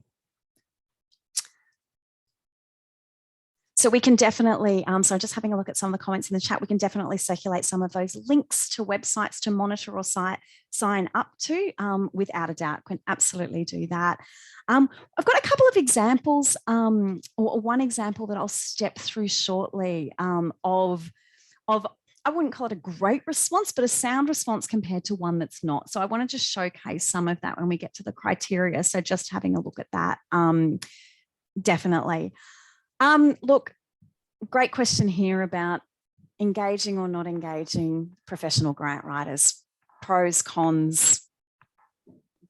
So we can definitely, so just having a look at some of the comments in the chat, we can definitely circulate some of those links to websites to monitor or sign up to without a doubt. Can absolutely do that. I've got a couple of examples, or one example that I'll step through shortly of I wouldn't call it a great response, but a sound response compared to one that's not. So I want to just showcase some of that when we get to the criteria. So just having a look at that, definitely. Look, great question here about engaging or not engaging professional grant writers, pros, cons,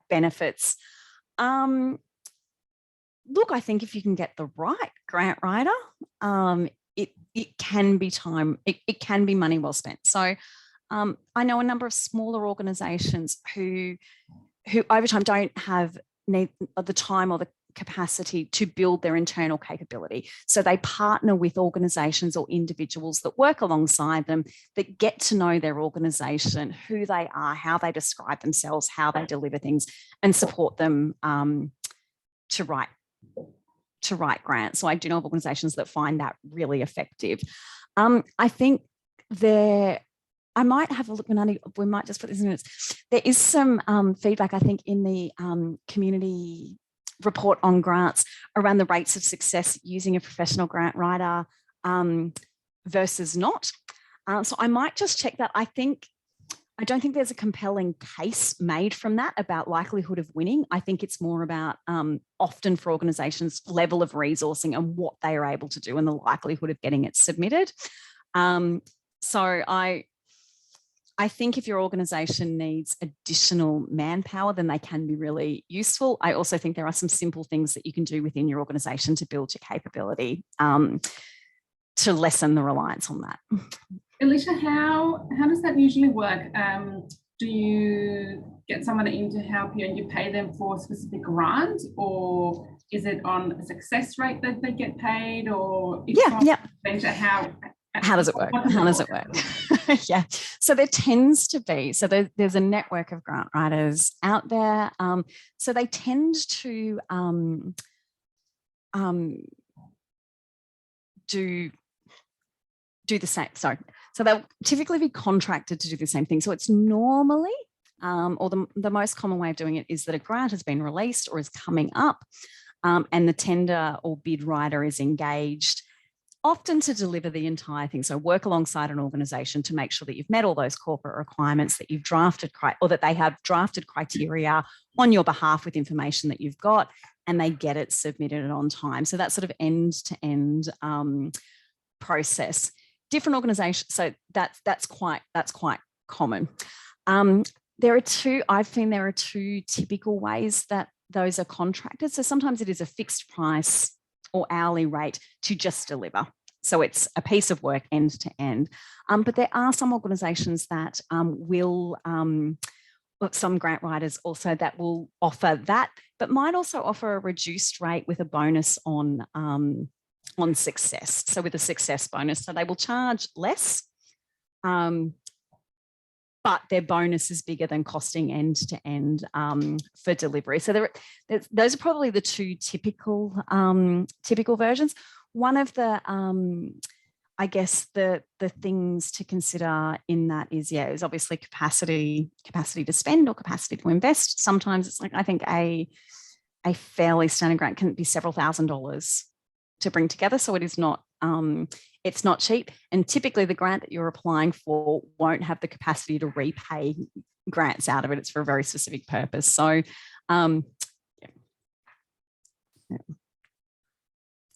benefits. Look, I think if you can get the right grant writer, it can be time, it can be money well spent. So I know a number of smaller organisations who over time don't have the time or the capacity to build their internal capability. So they partner with organisations or individuals that work alongside them that get to know their organisation, who they are, how they describe themselves, how they deliver things, and support them to write grants. So I do know of organisations that find that really effective. I think I might have a look, we might just put this in minutes. There is some feedback, I think, in the community report on grants around the rates of success using a professional grant writer versus not. So I might just check that. I don't think there's a compelling case made from that about likelihood of winning. I think it's more about often for organisations level of resourcing and what they are able to do and the likelihood of getting it submitted. So I think if your organisation needs additional manpower, then they can be really useful. I also think there are some simple things that you can do within your organisation to build your capability to lessen the reliance on that. Alicia, how does that usually work? Do you get someone in to help you and you pay them for a specific grant, or is it on a success rate that they get paid, or how does it work? How does it work? Yeah. So there tends to be, so there's a network of grant writers out there. So they tend to do the same. Sorry. So they'll typically be contracted to do the same thing. So it's normally or the most common way of doing it is that a grant has been released or is coming up, and the tender or bid writer is engaged, often to deliver the entire thing. So work alongside an organisation to make sure that you've met all those corporate requirements, that you've drafted, or that they have drafted criteria on your behalf with information that you've got, and they get it submitted on time. So that sort of end-to-end process. Different organisations, so that's quite common. I've seen there are two typical ways that those are contracted. So sometimes it is a fixed price or hourly rate to just deliver. So it's a piece of work end to end. But there are some organisations that some grant writers also that will offer that, but might also offer a reduced rate with a bonus on success. So with a success bonus, so they will charge less, but their bonus is bigger than costing end to end for delivery. So those are probably the two typical versions. One of the I guess the things to consider in that is obviously capacity to spend or capacity to invest. Sometimes it's like, I think a fairly standard grant can be several $1,000s to bring together. So it's not cheap. And typically the grant that you're applying for won't have the capacity to repay grants out of it. It's for a very specific purpose. So yeah.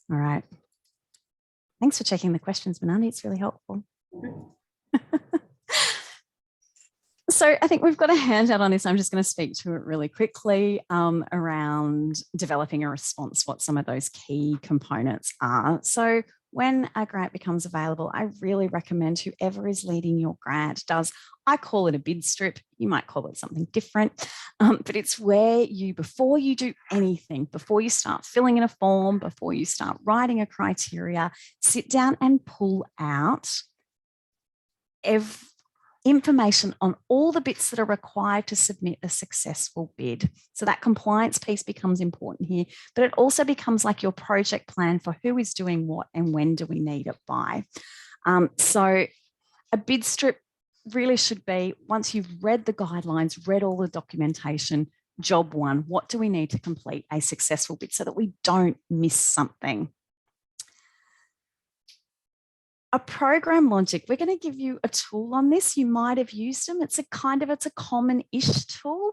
All right. Thanks for checking the questions, Manandi. It's really helpful. So I think we've got a handout on this. I'm just going to speak to it really quickly around developing a response, what some of those key components are. So when a grant becomes available, I really recommend whoever is leading your grant does, I call it a bid strip. You might call it something different, but it's where you, before you do anything, before you start filling in a form, before you start writing a criteria, sit down and pull out information on all the bits that are required to submit a successful bid. So that compliance piece becomes important here, but it also becomes like your project plan for who is doing what and when do we need it by. So a bid strip really should be, once you've read the guidelines, read all the documentation, job one, what do we need to complete a successful bid so that we don't miss something? A program logic, we're going to give you a tool on this. You might have used them. It's a common-ish tool,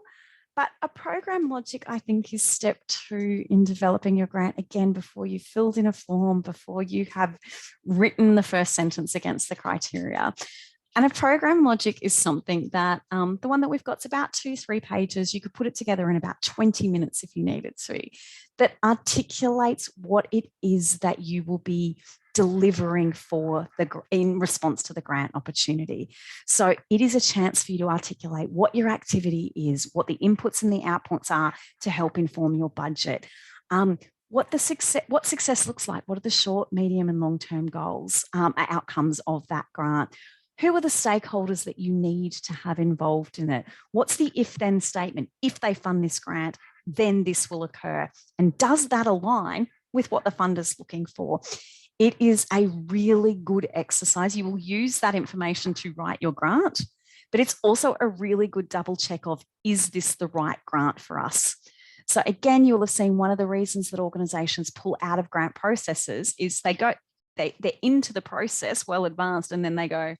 but a program logic, I think, is step 2 in developing your grant. Again, before you filled in a form, before you have written the first sentence against the criteria. And a program logic is something that, the one that we've got is about 2-3 pages. You could put it together in about 20 minutes if you needed to, that articulates what it is that you will be delivering in response to the grant opportunity. So it is a chance for you to articulate what your activity is, what the inputs and the outputs are to help inform your budget, what success looks like, what are the short, medium and long-term goals, outcomes of that grant. Who are the stakeholders that you need to have involved in it? What's the if-then statement? If they fund this grant, then this will occur. And does that align with what the funder's looking for? It is a really good exercise. You will use that information to write your grant, but it's also a really good double check of, is this the right grant for us? So again, you'll have seen one of the reasons that organisations pull out of grant processes is they're into the process well advanced, and then they go,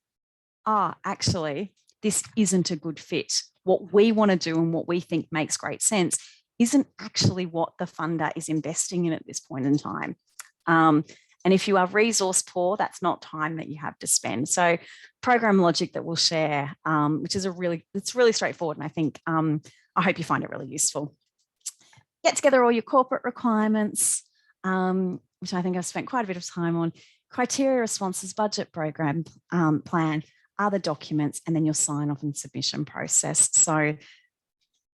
actually, this isn't a good fit. What we want to do and what we think makes great sense isn't actually what the funder is investing in at this point in time. And if you are resource poor, that's not time that you have to spend. So program logic that we'll share, which is it's really straightforward. And I think, I hope you find it really useful. Get together all your corporate requirements, which I think I've spent quite a bit of time on. Criteria, responses, budget, program, plan, other documents, and then your sign off and submission process. So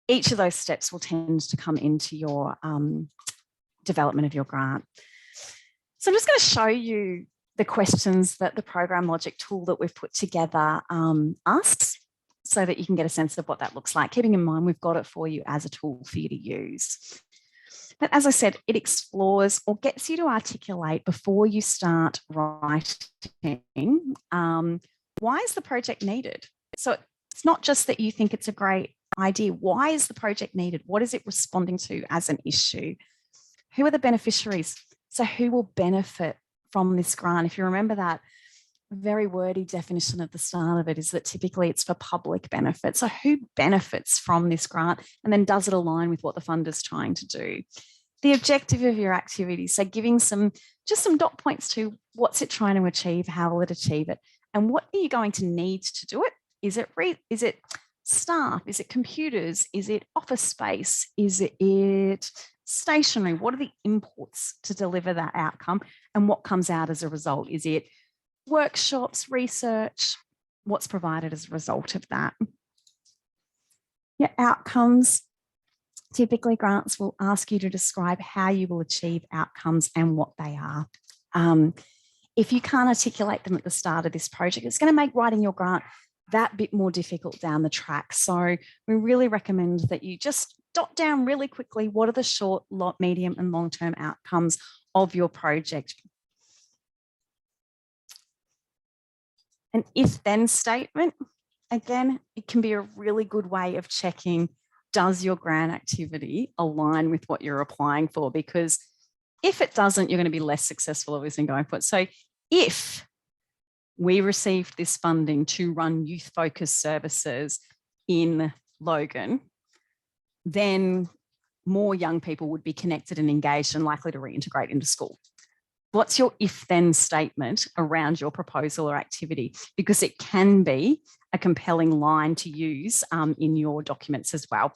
each of those steps will tend to come into your development of your grant. So I'm just going to show you the questions that the program logic tool that we've put together asks, so that you can get a sense of what that looks like, keeping in mind we've got it for you as a tool for you to use. But as I said, it explores or gets you to articulate before you start writing, why is the project needed? So it's not just that you think it's a great idea. Why is the project needed? What is it responding to as an issue? Who are the beneficiaries? So who will benefit from this grant? If you remember that very wordy definition at the start of it, is that typically it's for public benefit. So who benefits from this grant, and then does it align with what the fund is trying to do? The objective of your activity, so giving just some dot points to what's it trying to achieve, how will it achieve it, and what are you going to need to do it? Is it staff? Is it computers? Is it office space? Is it stationery? What are the inputs to deliver that outcome, and what comes out as a result? Is it workshops, research? What's provided as a result of that? Your outcomes. Typically, grants will ask you to describe how you will achieve outcomes and what they are. If you can't articulate them at the start of this project, it's going to make writing your grant that bit more difficult down the track. So we really recommend that you just jot down really quickly what are the short, medium and long-term outcomes of your project. An if-then statement, again, it can be a really good way of checking, does your grant activity align with what you're applying for? Because if it doesn't, you're going to be less successful, obviously, going for it. So if we received this funding to run youth-focused services in Logan, then more young people would be connected and engaged and likely to reintegrate into school. What's your if-then statement around your proposal or activity? Because it can be a compelling line to use in your documents as well.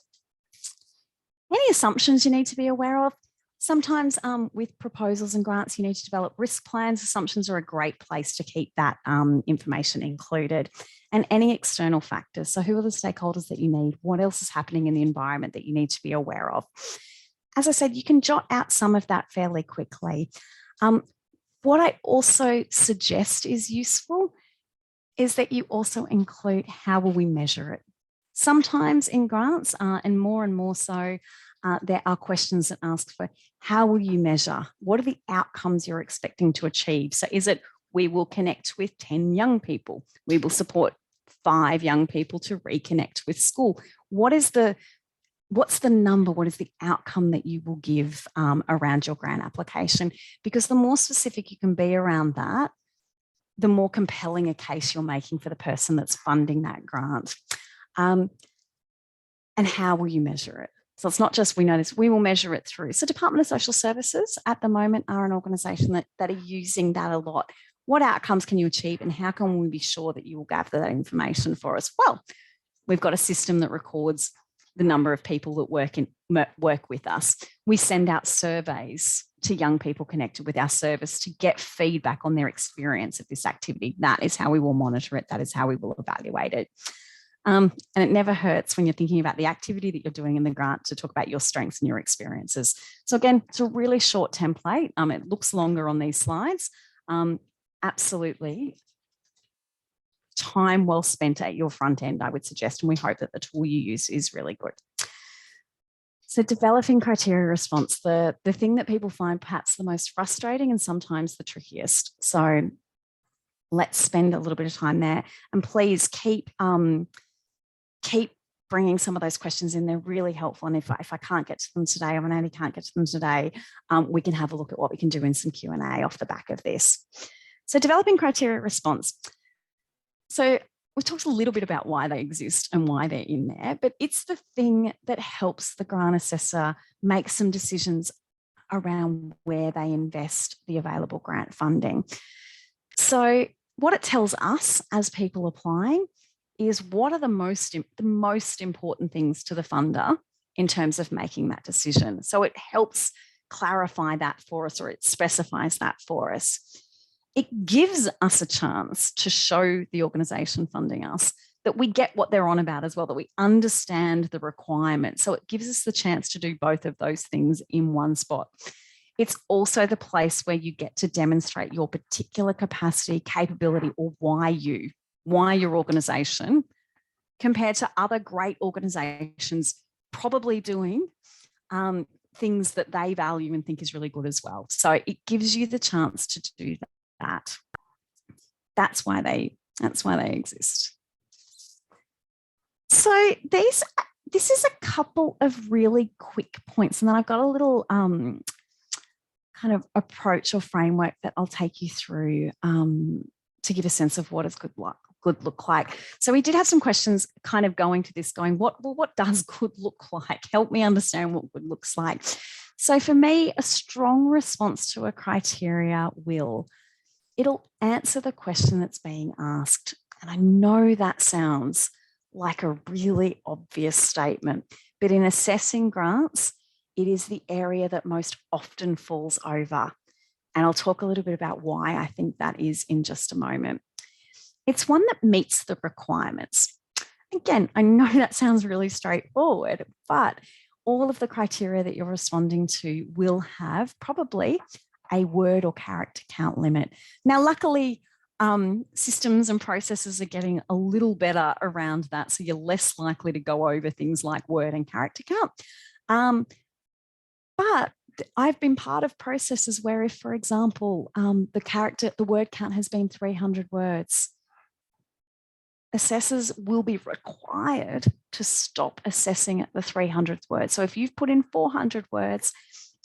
Any assumptions you need to be aware of? Sometimes with proposals and grants, you need to develop risk plans. Assumptions are a great place to keep that information included. And any external factors. So who are the stakeholders that you need? What else is happening in the environment that you need to be aware of? As I said, you can jot out some of that fairly quickly. What I also suggest is useful is that you also include how will we measure it. Sometimes in grants, and more so, there are questions that ask for how will you measure? What are the outcomes you're expecting to achieve? So is it we will connect with 10 young people? We will support 5 young people to reconnect with school. What's the number? What is the outcome that you will give around your grant application? Because the more specific you can be around that, the more compelling a case you're making for the person that's funding that grant. And how will you measure it? So it's not just we know this, we will measure it through. So Department of Social Services at the moment are an organisation that are using that a lot. What outcomes can you achieve, and how can we be sure that you will gather that information for us? Well, we've got a system that records the number of people that work with us. We send out surveys to young people connected with our service to get feedback on their experience of this activity. That is how we will monitor it. That is how we will evaluate it. And it never hurts when you're thinking about the activity that you're doing in the grant to talk about your strengths and your experiences. So again, it's a really short template. It looks longer on these slides. Absolutely. Time well spent at your front end, I would suggest, and we hope that the tool you use is really good. So developing criteria response, the thing that people find perhaps the most frustrating and sometimes the trickiest. So let's spend a little bit of time there, and please keep bringing some of those questions in. They're really helpful. And if I can't get to them today, or Andy can't get to them today, we can have a look at what we can do in some Q&A off the back of this. So developing criteria response. So we've talked a little bit about why they exist and why they're in there, but it's the thing that helps the grant assessor make some decisions around where they invest the available grant funding. So what it tells us as people applying is what are the most important things to the funder in terms of making that decision. So it helps clarify that for us, or it specifies that for us. It gives us a chance to show the organisation funding us that we get what they're on about as well, that we understand the requirements. So it gives us the chance to do both of those things in one spot. It's also the place where you get to demonstrate your particular capacity, capability, or why your organisation, compared to other great organisations probably doing things that they value and think is really good as well. So it gives you the chance to do that. That's why they exist. So these this is a couple of really quick points, and then I've got a little kind of approach or framework that I'll take you through to give a sense of what does good look like. So we did have some questions kind of going to this, going, what does good look like? Help me understand what good looks like. So for me, a strong response to a criteria it'll answer the question that's being asked. And I know that sounds like a really obvious statement, but in assessing grants, it is the area that most often falls over. And I'll talk a little bit about why I think that is in just a moment. It's one that meets the requirements. Again, I know that sounds really straightforward, but all of the criteria that you're responding to will have probably a word or character count limit. Now, luckily, systems and processes are getting a little better around that, so you're less likely to go over things like word and character count. But I've been part of processes where if, for example, the word count has been 300 words, assessors will be required to stop assessing at the 300th word. So if you've put in 400 words,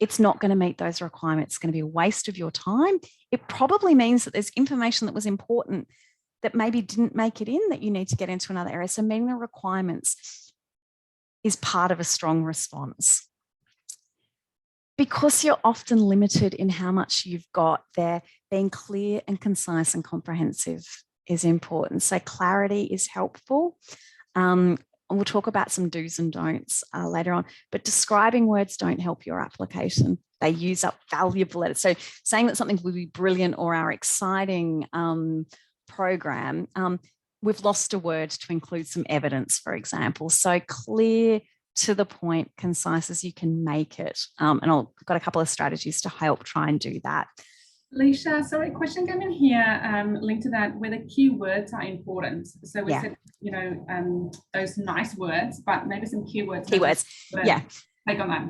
it's not going to meet those requirements. It's going to be a waste of your time. It probably means that there's information that was important that maybe didn't make it in that you need to get into another area. So meeting the requirements is part of a strong response. Because you're often limited in how much you've got there, being clear and concise and comprehensive is important. So clarity is helpful. We'll talk about some do's and don'ts later on, but describing words don't help your application. They use up valuable letters. So saying that something will be brilliant or our exciting program, we've lost a word to include some evidence, for example. So clear, to the point, concise as you can make it. And I've got a couple of strategies to help try and do that. Leisha, so a question came in here linked to that, whether keywords are important. So we said, you know, those nice words, but maybe some keywords. Keywords, yeah. Take on that.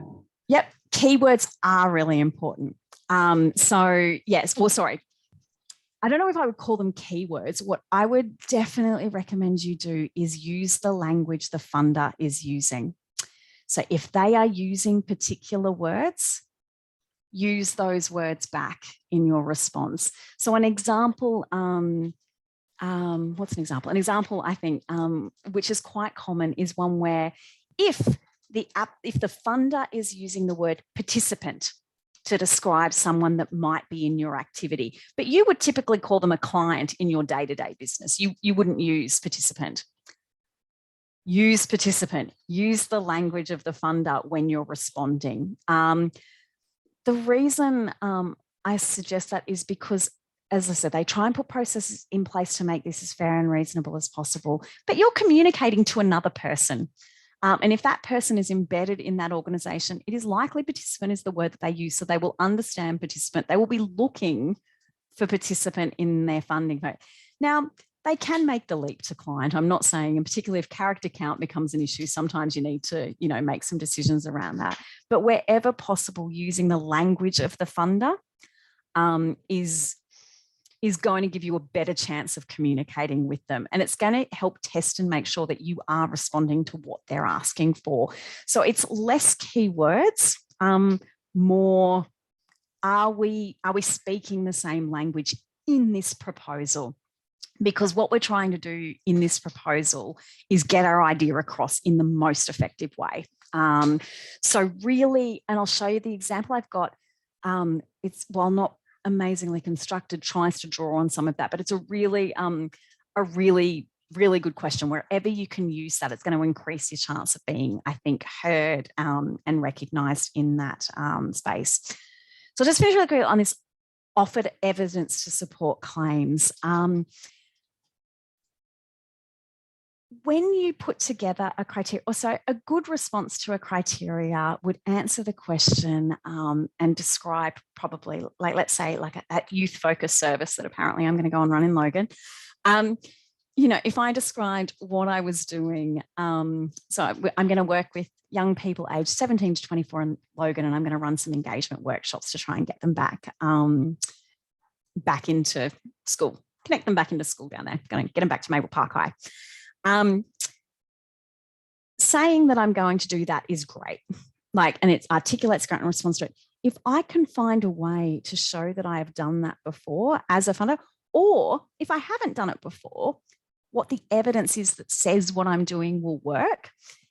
Yep, keywords are really important. So yes, well, sorry. I don't know if I would call them keywords. What I would definitely recommend you do is use the language the funder is using. So if they are using particular words, use those words back in your response. So an example, what's an example? An example, I think, which is quite common, is one where if the funder is using the word participant to describe someone that might be in your activity, but you would typically call them a client in your day-to-day business. You wouldn't use participant. Use participant. Use the language of the funder when you're responding. The reason I suggest that is because, as I said, they try and put processes in place to make this as fair and reasonable as possible, but you're communicating to another person. And if that person is embedded in that organisation, it is likely participant is the word that they use, so they will understand participant. They will be looking for participant in their funding. Now, they can make the leap to client. I'm not saying, and particularly if character count becomes an issue, sometimes you need to, you know, make some decisions around that. But wherever possible, using the language of the funder is going to give you a better chance of communicating with them. And it's going to help test and make sure that you are responding to what they're asking for. So it's less keywords, more, are we speaking the same language in this proposal? Because what we're trying to do in this proposal is get our idea across in the most effective way. So really, and I'll show you the example I've got. It's, while not amazingly constructed, tries to draw on some of that, but it's a really good question. Wherever you can use that, it's going to increase your chance of being, I think, heard and recognised in that space. So just finish really quick on this offered evidence to support claims. When you put together a criteria, so a good response to a criteria would answer the question and describe probably, like, let's say, like a youth-focused service that apparently I'm going to go and run in Logan. You know, if I described what I was doing, so I'm going to work with young people aged 17 to 24 in Logan, and I'm going to run some engagement workshops to try and get them back into school, connect them back into school down there, going to get them back to Maple Park High. saying that I'm going to do that is great. And it articulates grant and response to it. If I can find a way to show that I have done that before as a funder, or if I haven't done it before, what the evidence is that says what I'm doing will work.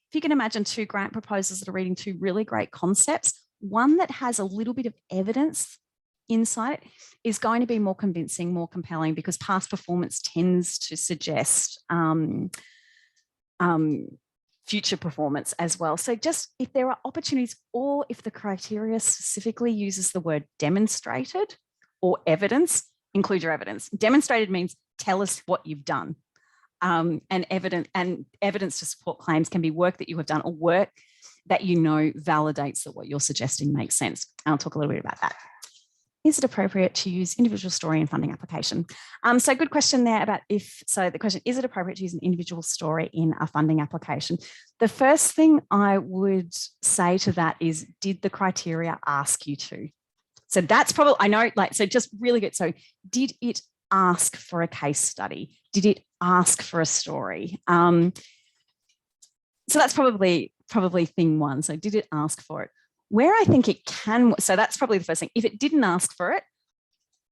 If you can imagine two grant proposals that are reading two really great concepts, one that has a little bit of evidence inside it is going to be more convincing, more compelling, because past performance tends to suggest future performance as well. So just if there are opportunities, or if the criteria specifically uses the word demonstrated or evidence, include your evidence. Demonstrated means tell us what you've done. And evidence to support claims can be work that you have done or work that you know validates that what you're suggesting makes sense. I'll talk a little bit about that. Is it appropriate to use individual story in funding application? So good question there about the question, is it appropriate to use an individual story in a funding application? The first thing I would say to that is, did the criteria ask you to? So that's probably, I know, so just really good. So did it ask for a case study? Did it ask for a story? So that's probably thing one. So did it ask for it? Where I think it can, so that's probably the first thing. If it didn't ask for it,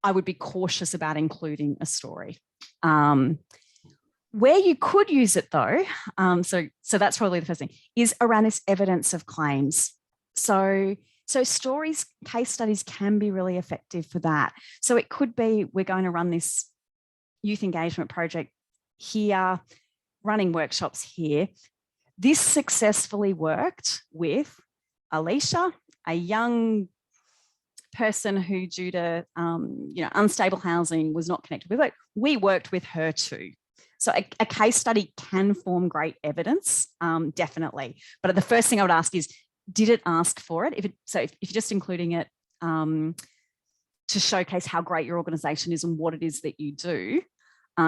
I would be cautious about including a story. Where you could use it though, so that's probably the first thing, is around this evidence of claims. So stories, case studies can be really effective for that. So it could be, we're going to run this youth engagement project here, running workshops here. This successfully worked with Alicia, a young person who, due to unstable housing, was not connected with it. We worked with her too. So a case study can form great evidence, definitely. But the first thing I would ask is, did it ask for it? If you're just including it to showcase how great your organisation is and what it is that you do,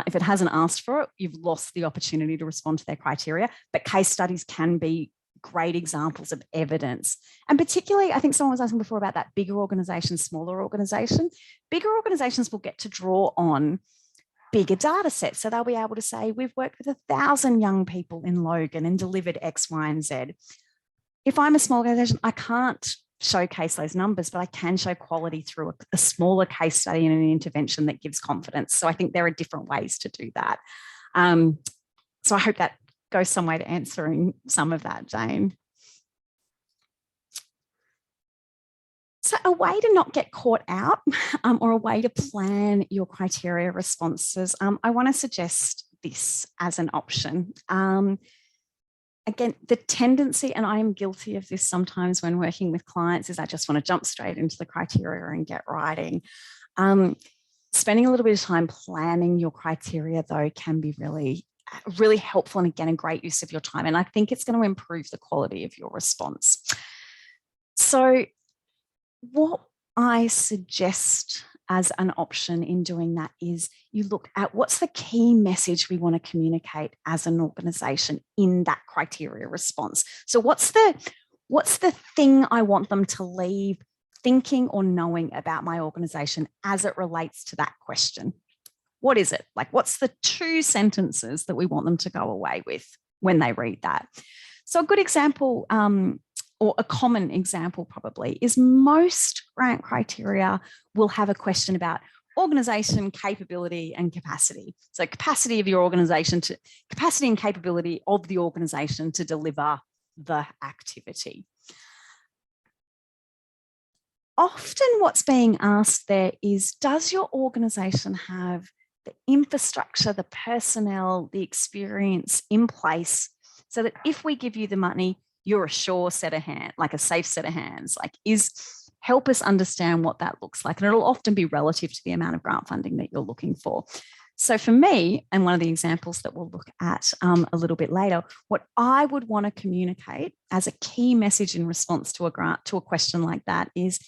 if it hasn't asked for it, you've lost the opportunity to respond to their criteria. But case studies can be great examples of evidence. And particularly, I think someone was asking before about that bigger organisation, smaller organisation. Bigger organisations will get to draw on bigger data sets. So they'll be able to say, we've worked with 1,000 young people in Logan and delivered X, Y, and Z. If I'm a small organisation, I can't showcase those numbers, but I can show quality through a smaller case study and an intervention that gives confidence. So I think there are different ways to do that. So I hope that goes some way to answering some of that, Jane. So a way to not get caught out or a way to plan your criteria responses, I want to suggest this as an option. Again, the tendency, and I am guilty of this sometimes when working with clients, is I just want to jump straight into the criteria and get writing. Spending a little bit of time planning your criteria, though, can be really helpful, and again, a great use of your time. And I think it's going to improve the quality of your response. So what I suggest as an option in doing that is you look at what's the key message we want to communicate as an organisation in that criteria response. So what's the thing I want them to leave thinking or knowing about my organisation as it relates to that question? What is it? What's the 2 sentences that we want them to go away with when they read that? So a good example, or a common example probably, is most grant criteria will have a question about organisation, capability, and capacity. So capacity of your organisation, capacity and capability of the organisation to deliver the activity. Often what's being asked there is, does your organisation have the infrastructure, the personnel, the experience in place so that if we give you the money, you're a sure set of hands, like a safe set of hands, help us understand what that looks like. And it'll often be relative to the amount of grant funding that you're looking for. So for me, and one of the examples that we'll look at a little bit later, what I would want to communicate as a key message in response to a grant, to a question like that, is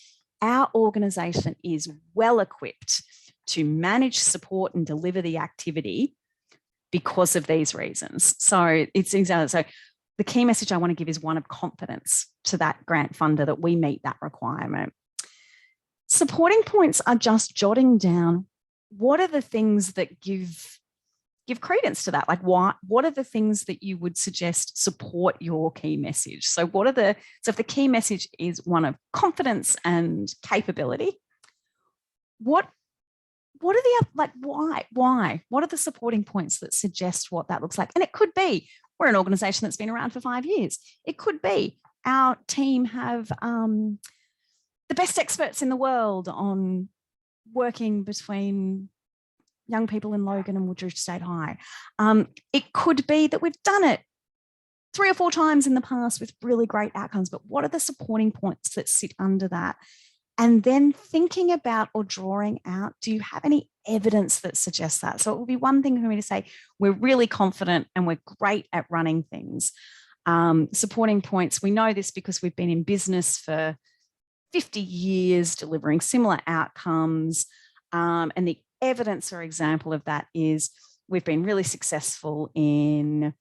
our organisation is well equipped to manage, support, and deliver the activity because of these reasons. So it's exactly so. The key message I want to give is one of confidence to that grant funder that we meet that requirement. Supporting points are just jotting down what are the things that give give credence to that. Like, what are the things that you would suggest support your key message? So if the key message is one of confidence and capability, what are the, like, why? What are the supporting points that suggest what that looks like? And it could be, we're an organization that's been around for 5 years. It could be our team have the best experts in the world on working between young people in Logan and Woodridge State High. It could be that we've done it 3 or 4 times in the past with really great outcomes, but what are the supporting points that sit under that? And then thinking about or drawing out, do you have any evidence that suggests that? So it will be one thing for me to say, we're really confident and we're great at running things. Supporting points, we know this because we've been in business for 50 years, delivering similar outcomes. And the evidence or example of that is we've been really successful in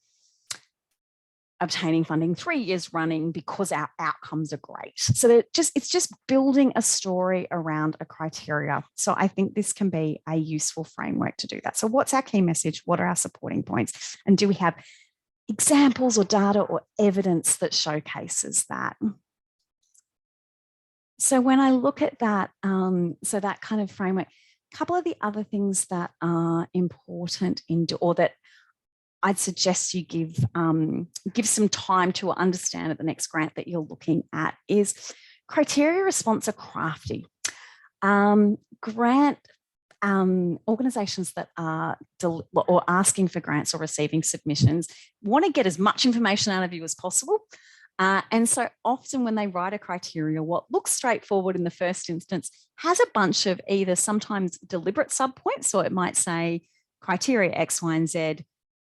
obtaining funding 3 years running because our outcomes are great. So it's just building a story around a criteria. So I think this can be a useful framework to do that. So what's our key message? What are our supporting points? And do we have examples or data or evidence that showcases that? So when I look at that, so that kind of framework, a couple of the other things that are important or that I'd suggest you give some time to understand at the next grant that you're looking at is criteria response are crafty. Grant organisations that are or asking for grants or receiving submissions want to get as much information out of you as possible. And so often when they write a criteria, what looks straightforward in the first instance has a bunch of either sometimes deliberate subpoints, so it might say criteria X, Y, and Z,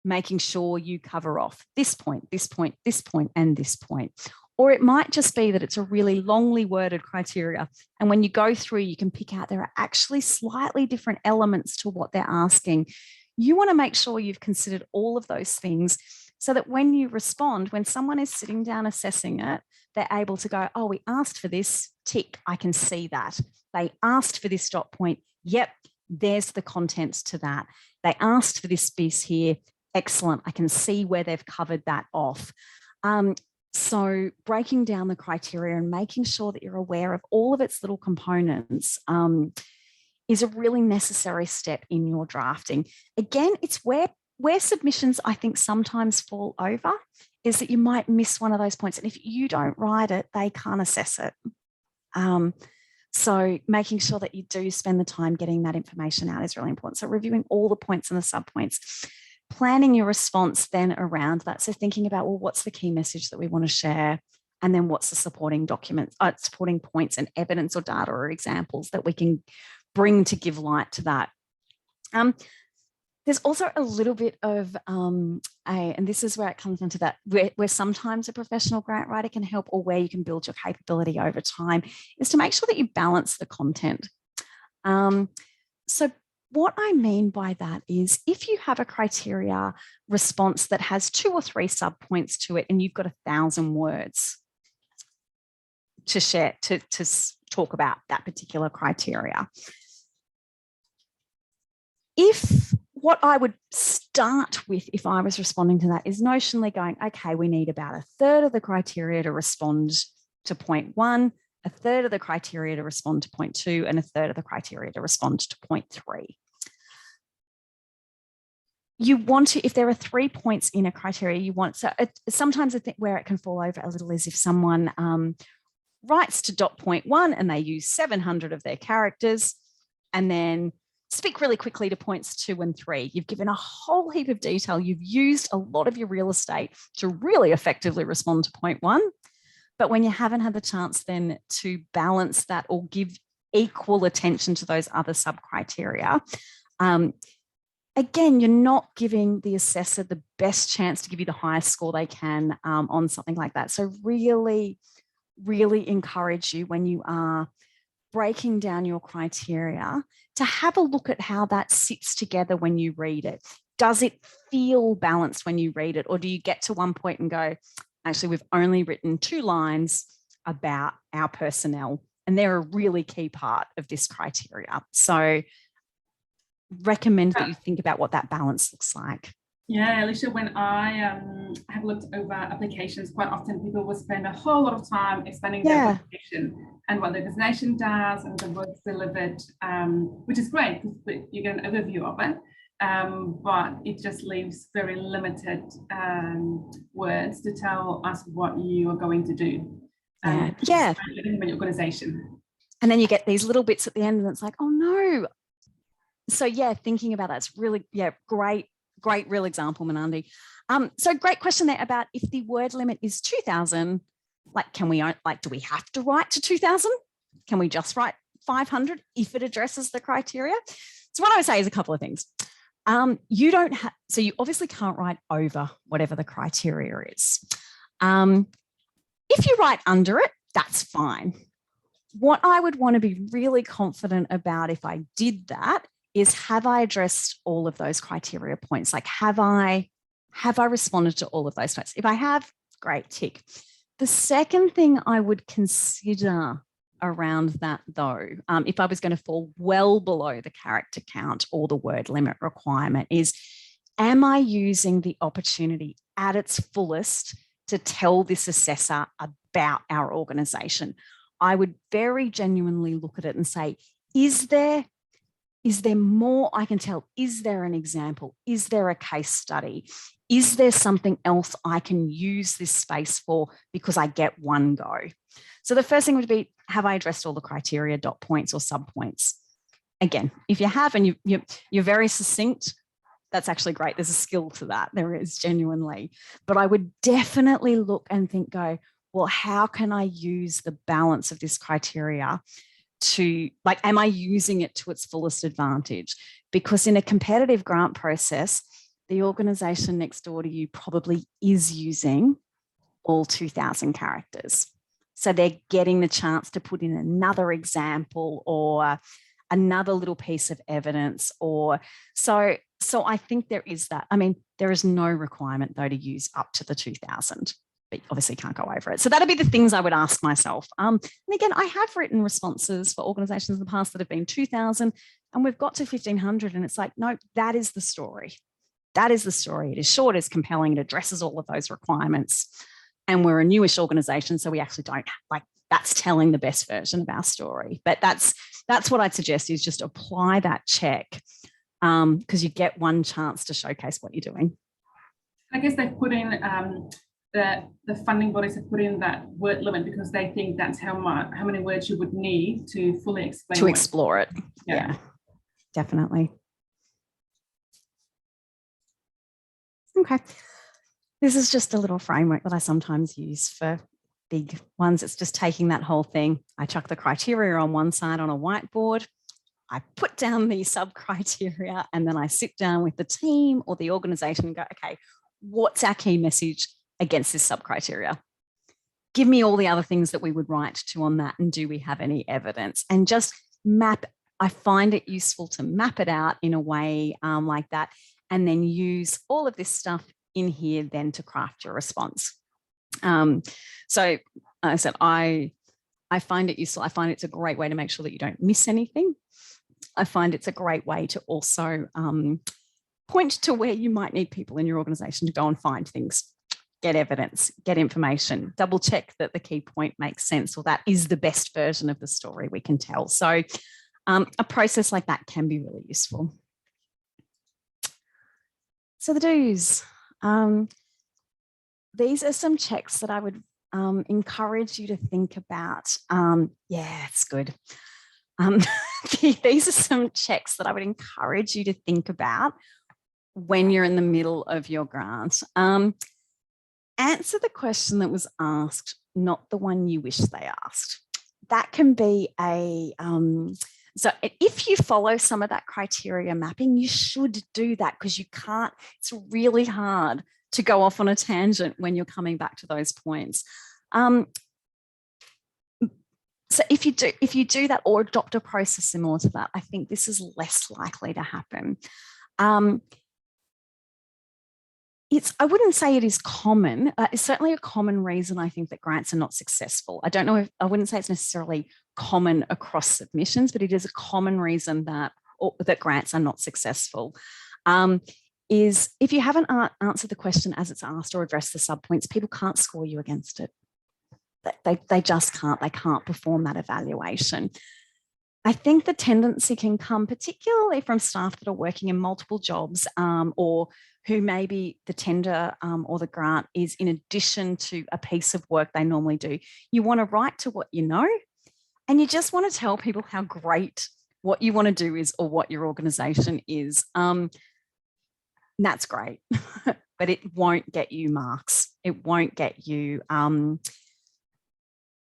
making sure you cover off this point, this point, this point, and this point. Or it might just be that it's a really longly worded criteria. And when you go through, you can pick out there are actually slightly different elements to what they're asking. You want to make sure you've considered all of those things so that when you respond, when someone is sitting down assessing it, they're able to go, oh, we asked for this, tick, I can see that. They asked for this dot point, yep, there's the contents to that. They asked for this piece here, excellent, I can see where they've covered that off. So breaking down the criteria and making sure that you're aware of all of its little components is a really necessary step in your drafting. Again, it's where submissions I think sometimes fall over is that you might miss one of those points. And if you don't write it, they can't assess it. So making sure that you do spend the time getting that information out is really important. So reviewing all the points and the subpoints. Planning your response then around that. So thinking about, well, what's the key message that we want to share? And then what's the supporting documents, supporting points and evidence or data or examples that we can bring to give light to that. There's also a little bit of, and this is where it comes into that, where sometimes a professional grant writer can help or where you can build your capability over time, is to make sure that you balance the content. So what I mean by that is if you have a criteria response that has 2 or 3 subpoints to it and you've got 1,000 words to share, to talk about that particular criteria. What I would start with if I was responding to that is notionally going, okay, we need about 1/3 of the criteria to respond to point 1, 1/3 of the criteria to respond to point 2, and 1/3 of the criteria to respond to point 3. You want to, if there are 3 points in a criteria, you want, so sometimes I think where it can fall over a little is if someone writes to dot point 1 and they use 700 of their characters and then speak really quickly to points 2 and 3. You've given a whole heap of detail. You've used a lot of your real estate to really effectively respond to point 1. But when you haven't had the chance then to balance that or give equal attention to those other sub-criteria, again, you're not giving the assessor the best chance to give you the highest score they can on something like that. So really, really encourage you when you are breaking down your criteria to have a look at how that sits together when you read it. Does it feel balanced when you read it? Or do you get to one point and go, actually, we've only written 2 lines about our personnel and they're a really key part of this criteria. So recommend that you think about what that balance looks like. Yeah, Alicia, when I have looked over applications, quite often people will spend a whole lot of time explaining their organization and what the organization does and the work delivered, which is great because you get an overview of it. But it just leaves very limited words to tell us what you are going to do. Yeah. About your organization. And then you get these little bits at the end and it's like, oh no. So yeah, thinking about that's really, great real example, Manandi. So great question there about if the word limit is 2,000, like, do we have to write to 2,000? Can we just write 500 if it addresses the criteria? So what I would say is a couple of things. You obviously can't write over whatever the criteria is. If you write under it, that's fine. What I would want to be really confident about if I did that is, have I addressed all of those criteria points? Like, have I responded to all of those points? If I have, great, tick. The second thing I would consider around that though, if I was going to fall well below the character count or the word limit requirement, is, am I using the opportunity at its fullest to tell this assessor about our organisation? I would very genuinely look at it and say, is there more I can tell? Is there an example? Is there a case study? Is there something else I can use this space for because I get one go? So the first thing would be, have I addressed all the criteria, dot points or sub points? Again, if you have and you're very succinct, that's actually great. There's a skill to that. There is, genuinely. But I would definitely look and think, well, how can I use the balance of this criteria to, like, am I using it to its fullest advantage? Because in a competitive grant process, the organisation next door to you probably is using all 2,000 characters. So they're getting the chance to put in another example or another little piece of evidence, or so I think there is that. I mean, there is no requirement though to use up to the 2,000. But obviously can't go over it. So that'll be the things I would ask myself. And again, I have written responses for organisations in the past that have been 2,000 and we've got to 1,500 and it's like, no, that is the story. That is the story. It is short, it's compelling, it addresses all of those requirements. And we're a newish organisation, so we actually don't, like, that's telling the best version of our story. But that's what I'd suggest, is just apply that check because you get one chance to showcase what you're doing. I guess they've put in the funding bodies have put in that word limit because they think that's how many words you would need to fully explain. To explore it. Yeah, definitely. Okay. This is just a little framework that I sometimes use for big ones. It's just taking that whole thing. I chuck the criteria on one side on a whiteboard. I put down the sub-criteria and then I sit down with the team or the organisation and go, okay, what's our key message against this sub-criteria? Give me all the other things that we would write to on that, and do we have any evidence? And just map. I find it useful to map it out in a way like that, and then use all of this stuff in here then to craft your response. So I said, I find it useful. I find it's a great way to make sure that you don't miss anything. I find it's a great way to also point to where you might need people in your organisation to go and find things, get evidence, get information, double check that the key point makes sense, or that is the best version of the story we can tell. So a process like that can be really useful. So the do's. These are some checks that I would encourage you to think about. Yeah, it's good. These are some checks that I would encourage you to think about when you're in the middle of your grant. Answer the question that was asked, not the one you wish they asked. That can be a, so if you follow some of that criteria mapping, you should do that, because you can't, it's really hard to go off on a tangent when you're coming back to those points. So if you do that or adopt a process similar to that, I think this is less likely to happen. I wouldn't say it is common. It's certainly a common reason I think that grants are not successful. I wouldn't say it's necessarily common across submissions, but it is a common reason that or that grants are not successful, is if you haven't answered the question as it's asked or addressed the subpoints, people can't score you against it. They just can't. They can't perform that evaluation. I think the tendency can come particularly from staff that are working in multiple jobs, or who maybe the tender or the grant is in addition to a piece of work they normally do. You want to write to what you know, and you just want to tell people how great what you want to do is, or what your organisation is. That's great, but it won't get you marks. It won't get you,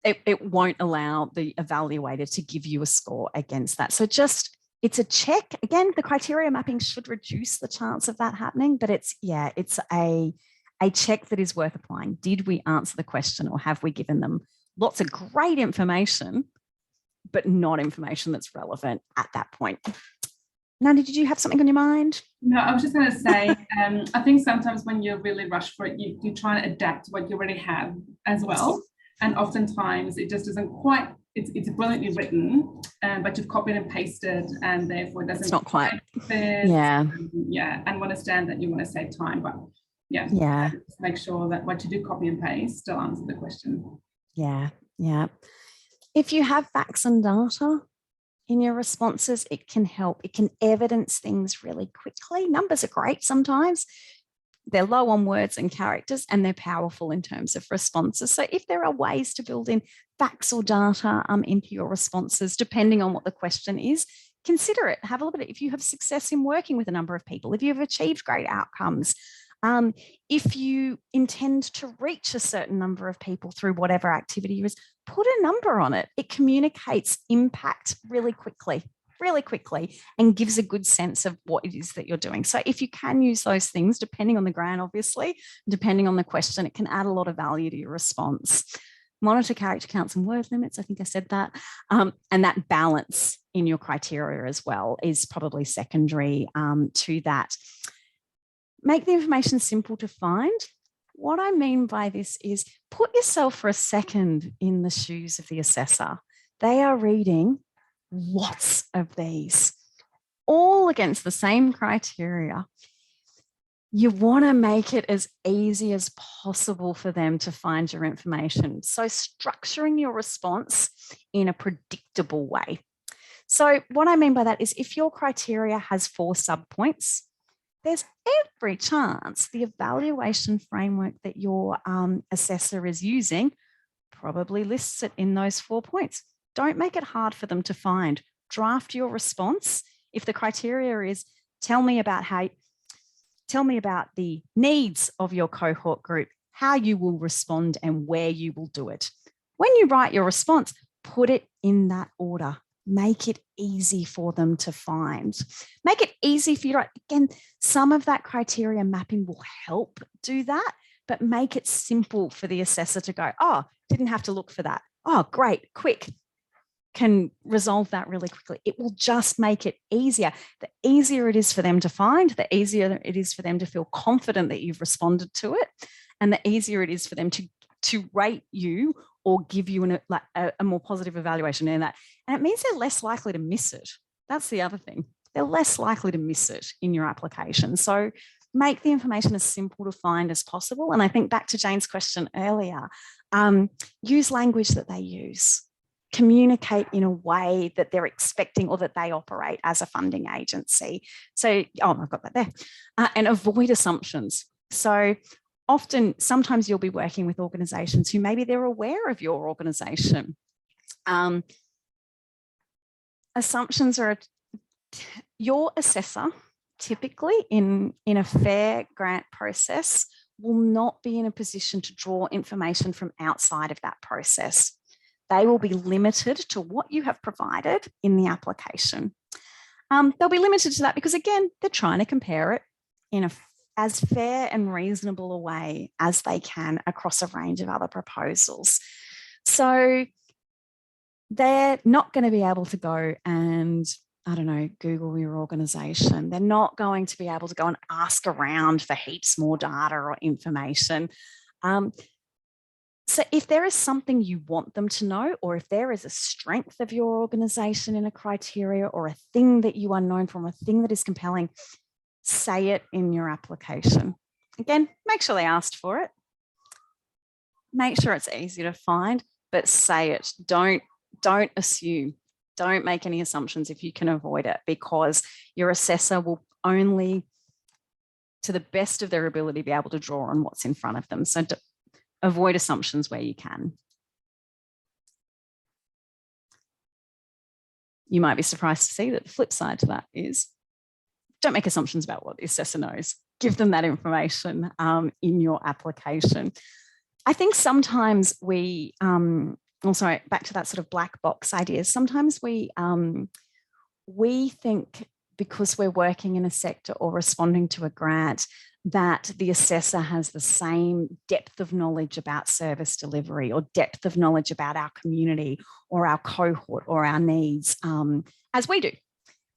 it won't allow the evaluator to give you a score against that. So just, it's a check. Again, the criteria mapping should reduce the chance of that happening, but it's a check that is worth applying. Did we answer the question, or have we given them lots of great information, but not information that's relevant at that point? Nandi, did you have something on your mind? No, I was just going to say, I think sometimes when you're really rushed for it, you try and adapt what you already have as well. And oftentimes it just doesn't quite, it's brilliantly written, but you've copied and pasted, and therefore it doesn't, it's not quite fit. Yeah. And understand that you want to save time, but just make sure that what you do copy and paste still answer the question. Yeah. If you have facts and data in your responses, it can help. It can evidence things really quickly. Numbers are great sometimes. They're low on words and characters, and they're powerful in terms of responses. So if there are ways to build in facts or data into your responses, depending on what the question is, consider it. Have a look at it. If you have success in working with a number of people, if you've achieved great outcomes, if you intend to reach a certain number of people through whatever activity is, put a number on it. It communicates impact really quickly, and gives a good sense of what it is that you're doing. So if you can use those things, depending on the grant, obviously, depending on the question, it can add a lot of value to your response. Monitor character counts and word limits. I think I said that. And that balance in your criteria as well is probably secondary to that. Make the information simple to find. What I mean by this is put yourself for a second in the shoes of the assessor. They are reading lots of these, all against the same criteria. You want to make it as easy as possible for them to find your information. So structuring your response in a predictable way. So what I mean by that is if your criteria has 4 subpoints, there's every chance the evaluation framework that your assessor is using probably lists it in those 4 points. Don't make it hard for them to find. Draft your response. If the criteria is tell me about the needs of your cohort group, how you will respond and where you will do it. When you write your response, put it in that order. Make it easy for them to find. Make it easy for you to write. Again, some of that criteria mapping will help do that, but make it simple for the assessor to go, oh, didn't have to look for that. Oh, great, quick. Can resolve that really quickly. It will just make it easier. The easier it is for them to find, the easier it is for them to feel confident that you've responded to it, and the easier it is for them to rate you or give you a more positive evaluation in that. And it means they're less likely to miss it. That's the other thing. They're less likely to miss it in your application. So make the information as simple to find as possible. And I think back to Jane's question earlier, use language that they use. Communicate in a way that they're expecting or that they operate as a funding agency. So, I've got that there. And avoid assumptions. So sometimes you'll be working with organisations who maybe they're aware of your organisation. Assumptions are your assessor typically in a fair grant process will not be in a position to draw information from outside of that process. They will be limited to what you have provided in the application. They'll be limited to that because, again, they're trying to compare it in as fair and reasonable a way as they can across a range of other proposals. So they're not going to be able to go and, Google your organisation. They're not going to be able to go and ask around for heaps more data or information. So if there is something you want them to know, or if there is a strength of your organisation in a criteria, or a thing that you are known for, a thing that is compelling, say it in your application. Again, make sure they asked for it. Make sure it's easy to find, but say it. Don't assume. Don't make any assumptions if you can avoid it, because your assessor will only, to the best of their ability, be able to draw on what's in front of them. So avoid assumptions where you can. You might be surprised to see that the flip side to that is don't make assumptions about what the assessor knows. Give them that information in your application. I think sometimes we, also back to that sort of black box ideas, sometimes we think because we're working in a sector or responding to a grant that the assessor has the same depth of knowledge about service delivery or depth of knowledge about our community or our cohort or our needs as we do,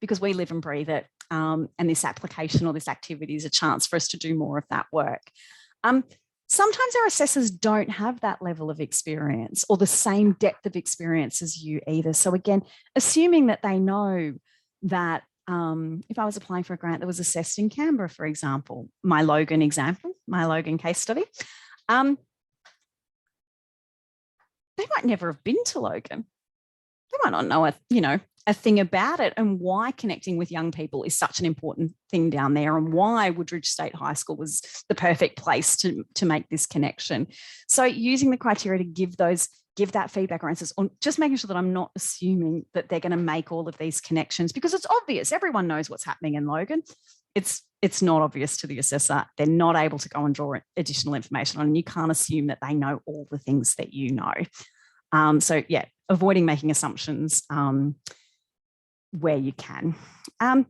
because we live and breathe it. And this application or this activity is a chance for us to do more of that work. Sometimes our assessors don't have that level of experience or the same depth of experience as you either. So again, assuming that they know that if I was applying for a grant that was assessed in Canberra, for example, my Logan case study, they might never have been to Logan. They might not know a thing about it, and why connecting with young people is such an important thing down there, and why Woodridge State High School was the perfect place to make this connection. So using the criteria to give that feedback or answers, on just making sure that I'm not assuming that they're going to make all of these connections, because it's obvious. Everyone knows what's happening in Logan. It's not obvious to the assessor. They're not able to go and draw additional information on, and you can't assume that they know all the things that you know. So yeah, avoiding making assumptions where you can. I've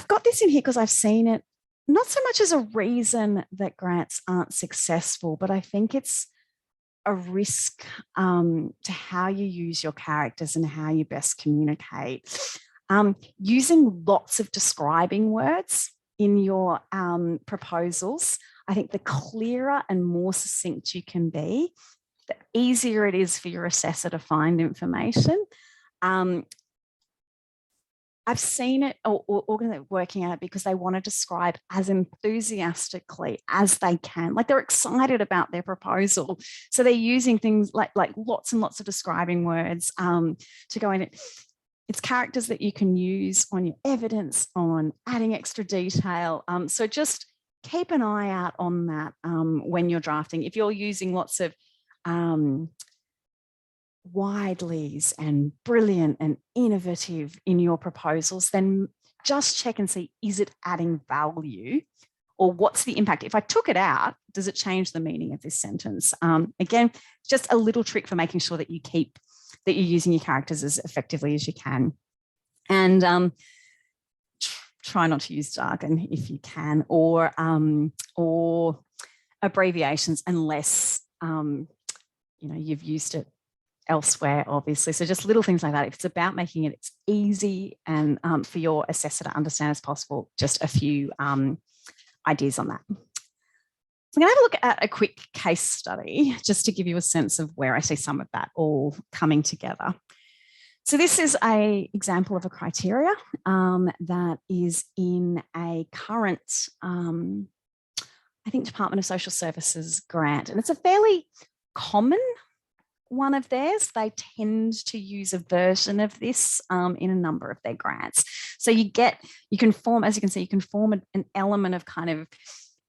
got this in here because I've seen it not so much as a reason that grants aren't successful, but I think it's a risk to how you use your characters and how you best communicate. Using lots of describing words in your proposals, I think the clearer and more succinct you can be, the easier it is for your assessor to find information. I've seen it or working at it because they want to describe as enthusiastically as they can. Like they're excited about their proposal. So they're using things like lots and lots of describing words to go in. It's characters that you can use on your evidence, on adding extra detail. So just keep an eye out on that when you're drafting. If you're using lots of widely's and brilliant and innovative in your proposals, then just check and see, is it adding value, or what's the impact? If I took it out, does it change the meaning of this sentence? Again, just a little trick for making sure that you're using your characters as effectively as you can. And try not to use jargon if you can, or abbreviations unless you've used it elsewhere, obviously. So just little things like that. If it's about making it as easy and for your assessor to understand as possible, just a few ideas on that. So I'm going to have a look at a quick case study just to give you a sense of where I see some of that all coming together. So this is an example of a criteria that is in a current, I think, Department of Social Services grant, and it's a fairly common one of theirs. They tend to use a version of this in a number of their grants. So you can form, as you can see, you can form an element of kind of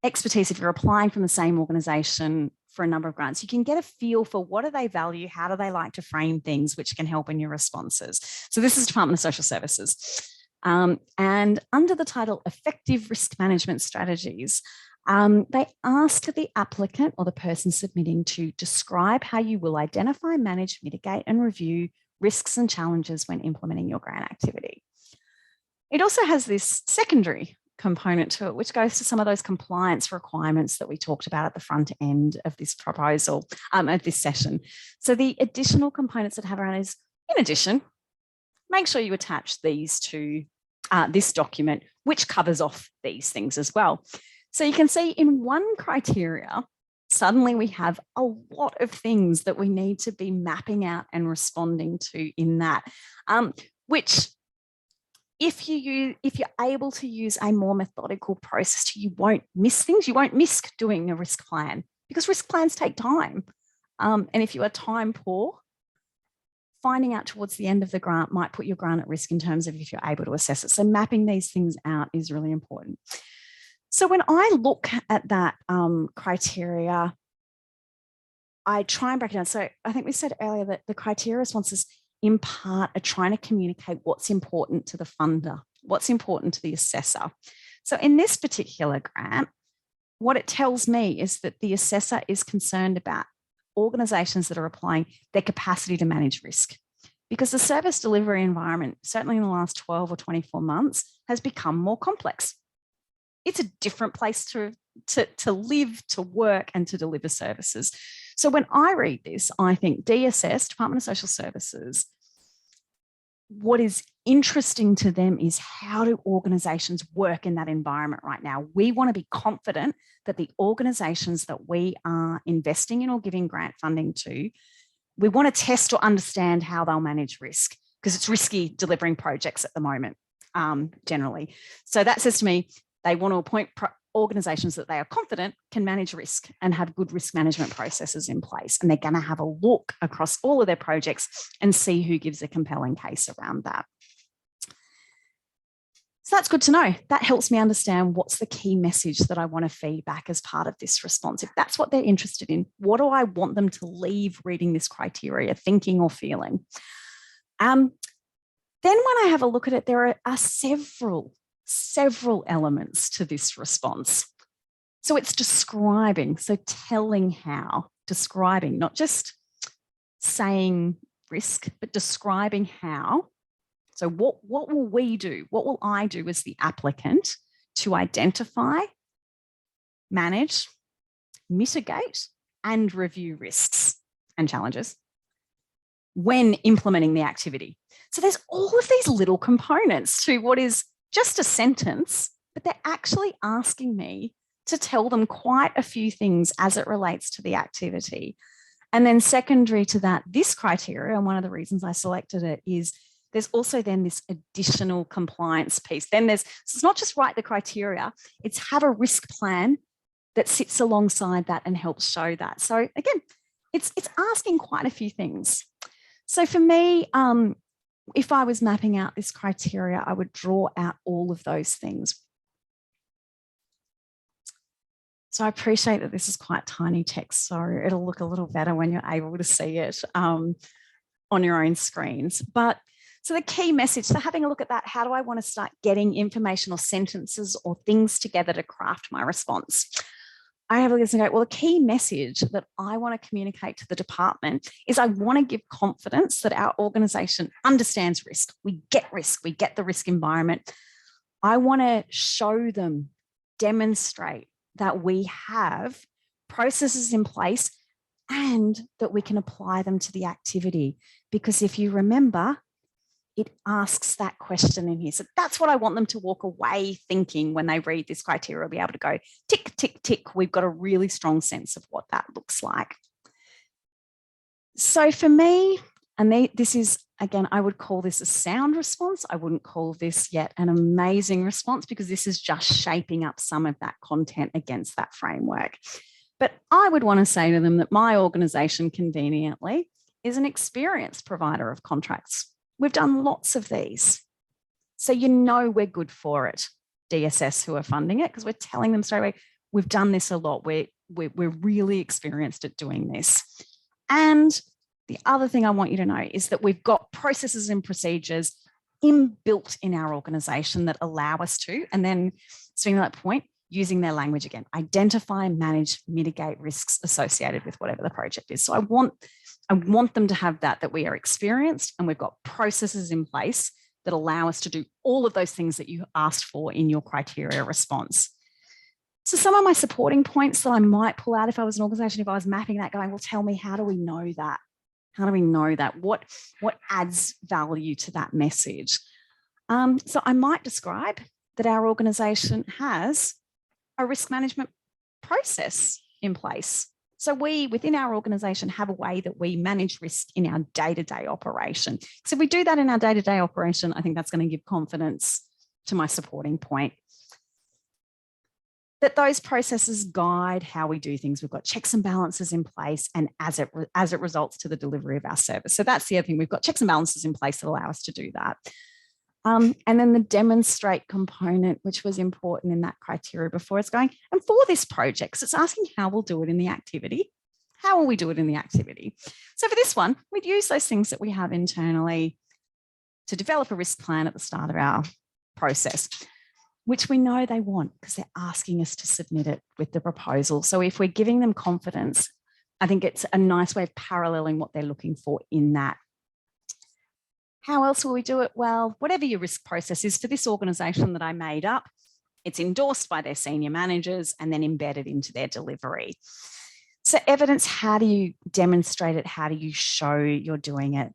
expertise if you're applying from the same organisation for a number of grants. You can get a feel for what do they value, how do they like to frame things, which can help in your responses. So this is Department of Social Services. And under the title Effective Risk Management Strategies, they ask the applicant or the person submitting to describe how you will identify, manage, mitigate, and review risks and challenges when implementing your grant activity. It also has this secondary component to it, which goes to some of those compliance requirements that we talked about at the front end of this proposal, of this session. So the additional components that have around is, in addition, make sure you attach these to this document, which covers off these things as well. So you can see in one criteria, suddenly we have a lot of things that we need to be mapping out and responding to in that, which if you're able to use a more methodical process, you won't miss things. You won't miss doing a risk plan because risk plans take time. And if you are time poor, finding out towards the end of the grant might put your grant at risk in terms of if you're able to assess it. So mapping these things out is really important. So when I look at that criteria, I try and break it down. So I think we said earlier that the criteria responses in part are trying to communicate what's important to the funder, what's important to the assessor. So in this particular grant, what it tells me is that the assessor is concerned about organisations that are applying their capacity to manage risk, because the service delivery environment, certainly in the last 12 or 24 months, has become more complex. It's a different place to live, to work, and to deliver services. So when I read this, I think DSS, Department of Social Services, what is interesting to them is how do organisations work in that environment right now? We want to be confident that the organisations that we are investing in or giving grant funding to, we want to test or understand how they'll manage risk, because it's risky delivering projects at the moment, generally. So that says to me, they want to appoint organisations that they are confident can manage risk and have good risk management processes in place. And they're going to have a look across all of their projects and see who gives a compelling case around that. So that's good to know. That helps me understand what's the key message that I want to feed back as part of this response. If that's what they're interested in, what do I want them to leave reading this criteria, thinking or feeling? Then when I have a look at it, there are several elements to this response. So it's describing, so telling how, describing, not just saying risk, but describing how. So what will we do? What will I do as the applicant to identify, manage, mitigate, and review risks and challenges when implementing the activity? So there's all of these little components to what is just a sentence, but they're actually asking me to tell them quite a few things as it relates to the activity. And then secondary to that, this criteria, and one of the reasons I selected it is there's also then this additional compliance piece. Then so it's not just write the criteria, it's have a risk plan that sits alongside that and helps show that. So again, it's asking quite a few things. So for me, if I was mapping out this criteria, I would draw out all of those things. So I appreciate that this is quite tiny text, so it'll look a little better when you're able to see it on your own screens. But so the key message, so having a look at that, how do I want to start getting information or sentences or things together to craft my response? I have a listen and go, well, the key message that I want to communicate to the department is I want to give confidence that our organisation understands risk. We get the risk environment. I want to show them, demonstrate that we have processes in place and that we can apply them to the activity. Because if you remember, it asks that question in here. So that's what I want them to walk away thinking when they read this criteria, be able to go tick, tick, tick. We've got a really strong sense of what that looks like. So for me, and this is, again, I would call this a sound response. I wouldn't call this yet an amazing response because this is just shaping up some of that content against that framework. But I would want to say to them that my organisation conveniently is an experienced provider of contracts. We've done lots of these. So you know we're good for it, DSS who are funding it, because we're telling them straight away, we've done this a lot. We're really experienced at doing this. And the other thing I want you to know is that we've got processes and procedures inbuilt in our organisation that allow us to, and then speaking to that point, using their language again, identify, manage, mitigate risks associated with whatever the project is. So I want them to have that we are experienced and we've got processes in place that allow us to do all of those things that you asked for in your criteria response. So some of my supporting points that I might pull out if I was an organisation, if I was mapping that going, well, tell me, how do we know that? How do we know that? What adds value to that message? So I might describe that our organisation has a risk management process in place. So we, within our organisation, have a way that we manage risk in our day-to-day operation. So if we do that in our day-to-day operation, I think that's going to give confidence to my supporting point. That those processes guide how we do things. We've got checks and balances in place, and as it results to the delivery of our service. So that's the other thing. We've got checks and balances in place that allow us to do that. And then the demonstrate component, which was important in that criteria before, it's going, and for this project, so it's asking how we'll do it in the activity. How will we do it in the activity? So for this one, we'd use those things that we have internally to develop a risk plan at the start of our process, which we know they want because they're asking us to submit it with the proposal. So if we're giving them confidence, I think it's a nice way of paralleling what they're looking for in that. How else will we do it? Well, whatever your risk process is for this organisation that I made up, it's endorsed by their senior managers and then embedded into their delivery. So evidence, how do you demonstrate it? How do you show you're doing it?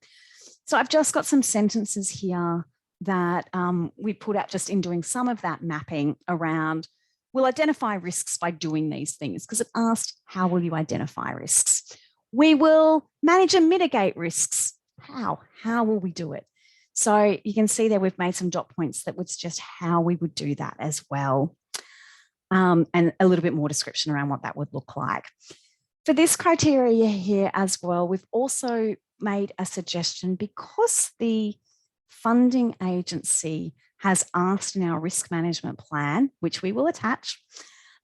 So I've just got some sentences here that we put out just in doing some of that mapping around, we'll identify risks by doing these things, because it asked, how will you identify risks? We will manage and mitigate risks. How will we do it? So you can see there we've made some dot points that would suggest how we would do that as well. And a little bit more description around what that would look like. For this criteria here as well, we've also made a suggestion, because the funding agency has asked in our risk management plan, which we will attach,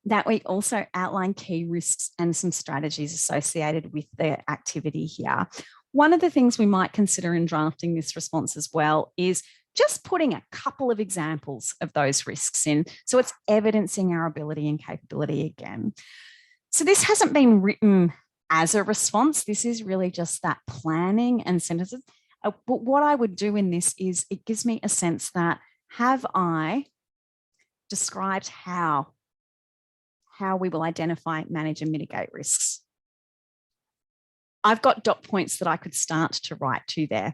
that we also outline key risks and some strategies associated with the activity here. One of the things we might consider in drafting this response as well is just putting a couple of examples of those risks in. So it's evidencing our ability and capability again. So this hasn't been written as a response. This is really just that planning and sentences. But what I would do in this is it gives me a sense that, have I described how we will identify, manage and mitigate risks? I've got dot points that I could start to write to there.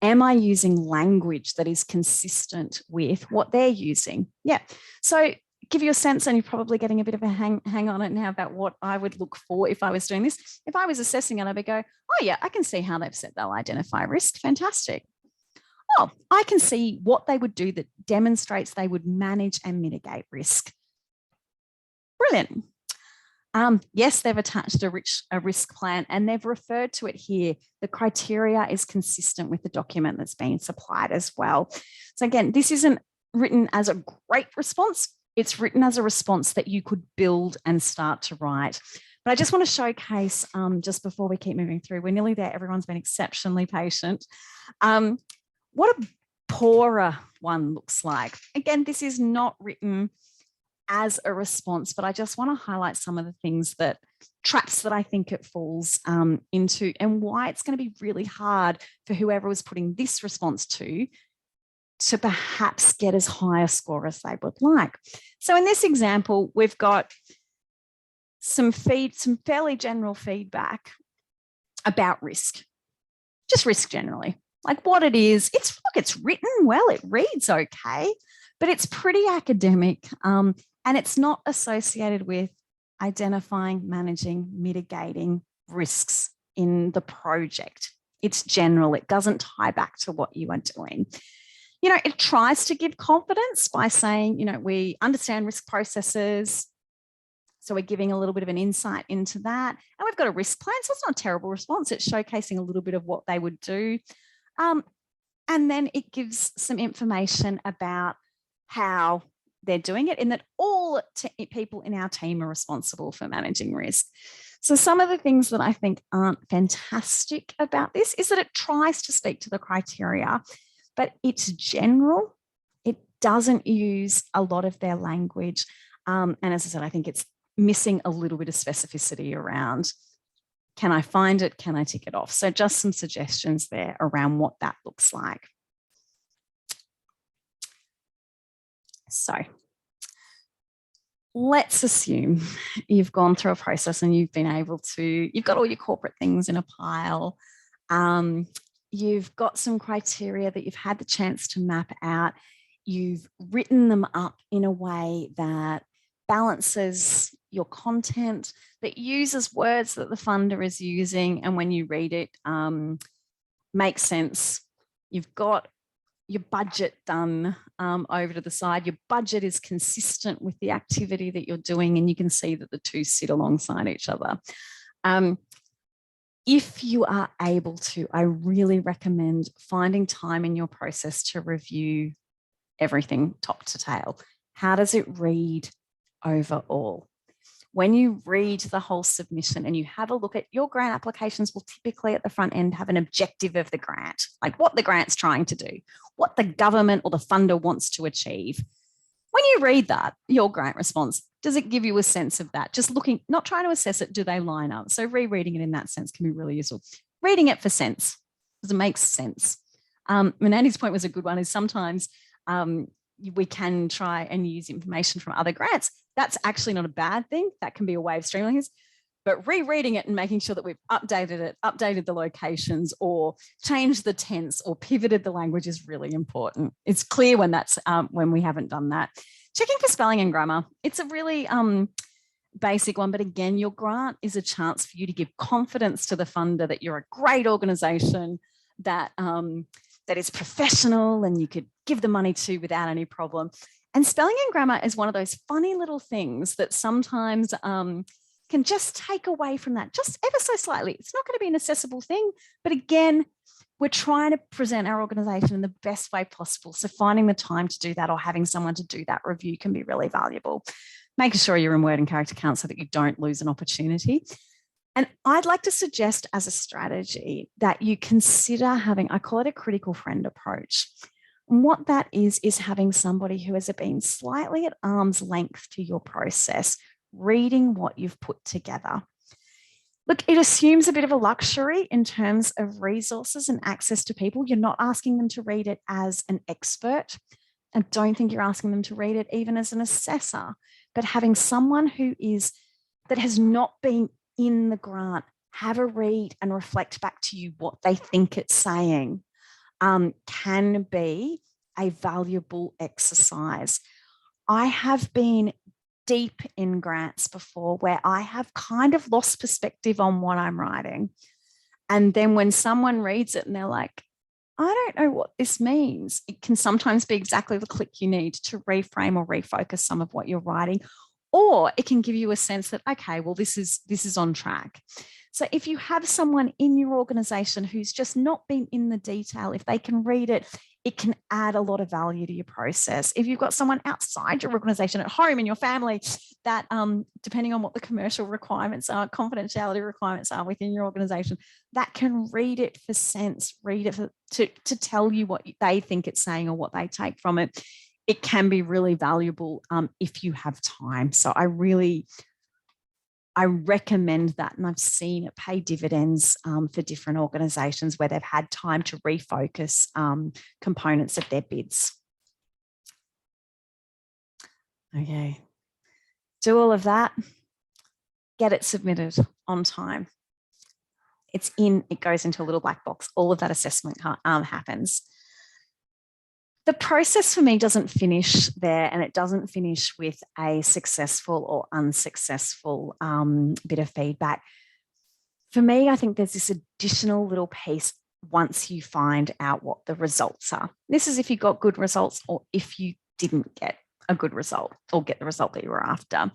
Am I using language that is consistent with what they're using? Yeah. So give you a sense, and you're probably getting a bit of a hang on it now about what I would look for if I was doing this. If I was assessing it, I would go, oh yeah, I can see how they've said they'll identify risk. Fantastic. Oh, I can see what they would do that demonstrates they would manage and mitigate risk. Brilliant. Yes, they've attached a risk plan, and they've referred to it here. The criteria is consistent with the document that's been supplied as well. So again, this isn't written as a great response. It's written as a response that you could build and start to write. But I just want to showcase, just before we keep moving through, we're nearly there. Everyone's been exceptionally patient. What a poorer one looks like. Again, this is not written as a response, but I just want to highlight some of the things that traps that I think it falls into, and why it's going to be really hard for whoever was putting this response to perhaps get as high a score as they would like. So in this example, we've got some fairly general feedback about risk, just risk generally, like what it is. It's written well, it reads okay, but it's pretty academic. And it's not associated with identifying, managing, mitigating risks in the project. It's general. It doesn't tie back to what you are doing. You know, it tries to give confidence by saying, you know, we understand risk processes. So we're giving a little bit of an insight into that. And we've got a risk plan. So it's not a terrible response. It's showcasing a little bit of what they would do. And then it gives some information about how they're doing it, in that all people in our team are responsible for managing risk. So some of the things that I think aren't fantastic about this is that it tries to speak to the criteria, but it's general. It doesn't use a lot of their language. And as I said, I think it's missing a little bit of specificity around, can I find it? Can I tick it off? So just some suggestions there around what that looks like. So let's assume you've gone through a process and you've got all your corporate things in a pile. You've got some criteria that you've had the chance to map out. You've written them up in a way that balances your content, that uses words that the funder is using, and when you read it, makes sense. You've got your budget done over to the side. Your budget is consistent with the activity that you're doing, and you can see that the two sit alongside each other. If you are able to, I really recommend finding time in your process to review everything top to tail. How does it read overall? When you read the whole submission and you have a look at your grant applications, will typically at the front end have an objective of the grant, like what the grant's trying to do, what the government or the funder wants to achieve. When you read that, your grant response, does it give you a sense of that? Just looking, not trying to assess it, do they line up? So rereading it in that sense can be really useful. Reading it for sense. Does it make sense? And Andy's point was a good one, is sometimes we can try and use information from other grants. That's actually not a bad thing. That can be a way of streamlining this. But rereading it and making sure that we've updated it, updated the locations, or changed the tense or pivoted the language is really important. It's clear when that's when we haven't done that. Checking for spelling and grammar. It's a really basic one, but again, your grant is a chance for you to give confidence to the funder that you're a great organisation, that that is professional and you could give the money to without any problem. And spelling and grammar is one of those funny little things that sometimes can just take away from that just ever so slightly. It's not going to be an accessible thing, but again, we're trying to present our organisation in the best way possible. So finding the time to do that or having someone to do that review can be really valuable. Making sure you're in word and character count so that you don't lose an opportunity. And I'd like to suggest as a strategy that you consider having, I call it a critical friend approach. And what that is having somebody who has been slightly at arm's length to your process, reading what you've put together. Look, it assumes a bit of a luxury in terms of resources and access to people. You're not asking them to read it as an expert. I don't think you're asking them to read it even as an assessor, but having someone that has not been in the grant have a read and reflect back to you what they think it's saying can be a valuable exercise. I have been deep in grants before where I have kind of lost perspective on what I'm writing. And then when someone reads it and they're like, I don't know what this means, it can sometimes be exactly the click you need to reframe or refocus some of what you're writing. Or it can give you a sense that, okay, well, this is on track. So if you have someone in your organisation who's just not been in the detail, if they can read it, it can add a lot of value to your process. If you've got someone outside your organisation, at home, in your family, that depending on what the commercial requirements are, confidentiality requirements are within your organisation, that can read it for sense, read it to tell you what they think it's saying or what they take from it. It can be really valuable if you have time. So I recommend that, and I've seen it pay dividends for different organisations where they've had time to refocus components of their bids. Okay, do all of that, get it submitted on time. It goes into a little black box. All of that assessment happens. The process for me doesn't finish there, and it doesn't finish with a successful or unsuccessful bit of feedback. For me, I think there's this additional little piece once you find out what the results are. This is if you got good results or if you didn't get a good result or get the result that you were after.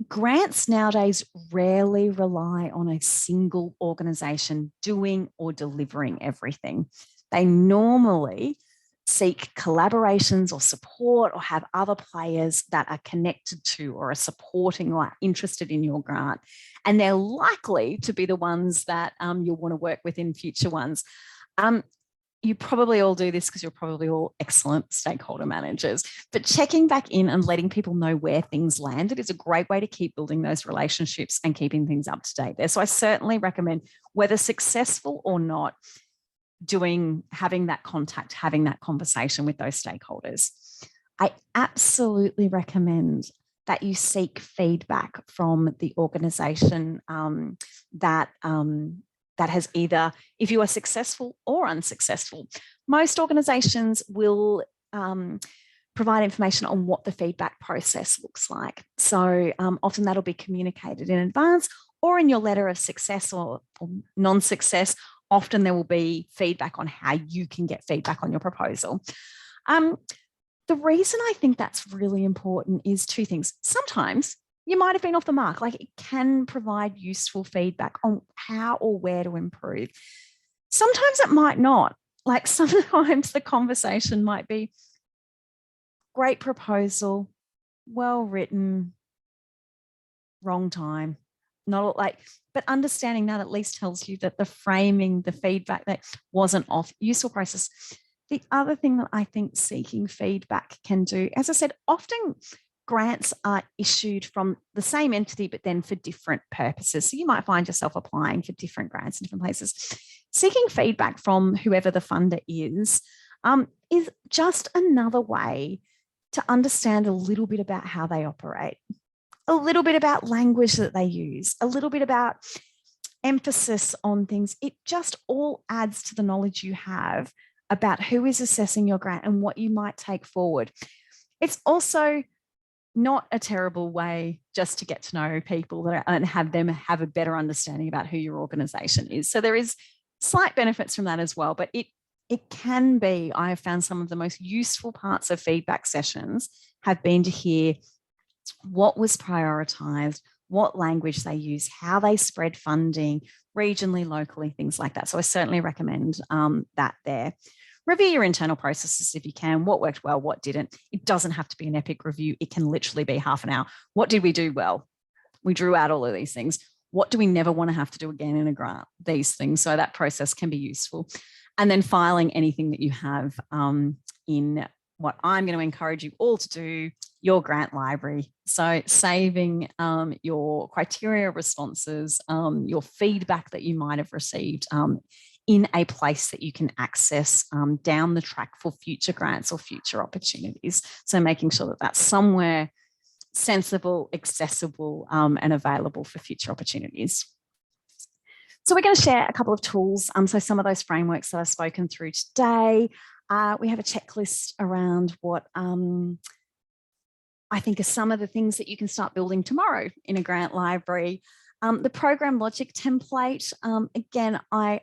Grants nowadays rarely rely on a single organisation doing or delivering everything. They normally seek collaborations or support or have other players that are connected to or are supporting or are interested in your grant. And they're likely to be the ones that you'll want to work with in future ones. You probably all do this because you're probably all excellent stakeholder managers, but checking back in and letting people know where things landed is a great way to keep building those relationships and keeping things up to date there. So I certainly recommend, whether successful or not, having that contact, having that conversation with those stakeholders. I absolutely recommend that you seek feedback from the organisation that has either, if you are successful or unsuccessful. Most organisations will provide information on what the feedback process looks like. So often that'll be communicated in advance, or in your letter of success or non-success. Often there will be feedback on how you can get feedback on your proposal. The reason I think that's really important is two things. Sometimes you might have been off the mark, like it can provide useful feedback on how or where to improve. Sometimes it might not. Like sometimes the conversation might be, great proposal, well written, wrong time. Not like, but understanding that at least tells you that the framing, the feedback that wasn't off, useful process. The other thing that I think seeking feedback can do, as I said, often grants are issued from the same entity, but then for different purposes. So you might find yourself applying for different grants in different places. Seeking feedback from whoever the funder is just another way to understand a little bit about how they operate, a little bit about language that they use, a little bit about emphasis on things. It just all adds to the knowledge you have about who is assessing your grant and what you might take forward. It's also not a terrible way just to get to know people and have them have a better understanding about who your organisation is. So there is slight benefits from that as well, but it can be, I have found some of the most useful parts of feedback sessions have been to hear what was prioritised, what language they use, how they spread funding, regionally, locally, things like that. So I certainly recommend that there. Review your internal processes if you can, what worked well, what didn't. It doesn't have to be an epic review. It can literally be half an hour. What did we do well? We drew out all of these things. What do we never want to have to do again in a grant? These things. So that process can be useful. And then filing anything that you have in what I'm going to encourage you all to do, your grant library. So saving your criteria responses, your feedback that you might have received in a place that you can access down the track for future grants or future opportunities. So making sure that that's somewhere sensible, accessible, and available for future opportunities. So we're going to share a couple of tools. So some of those frameworks that I've spoken through today, we have a checklist around what I think are some of the things that you can start building tomorrow in a grant library. The program logic template, again, I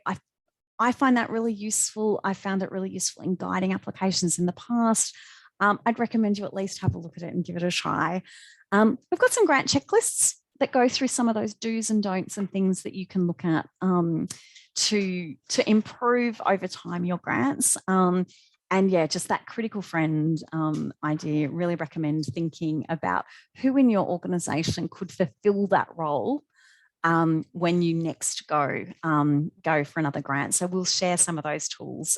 find that really useful. I found it really useful in guiding applications in the past. I'd recommend you at least have a look at it and give it a try. We've got some grant checklists that go through some of those do's and don'ts and things that you can look at to improve over time your grants. And yeah, just that critical friend idea, really recommend thinking about who in your organisation could fulfil that role when you next go for another grant. So we'll share some of those tools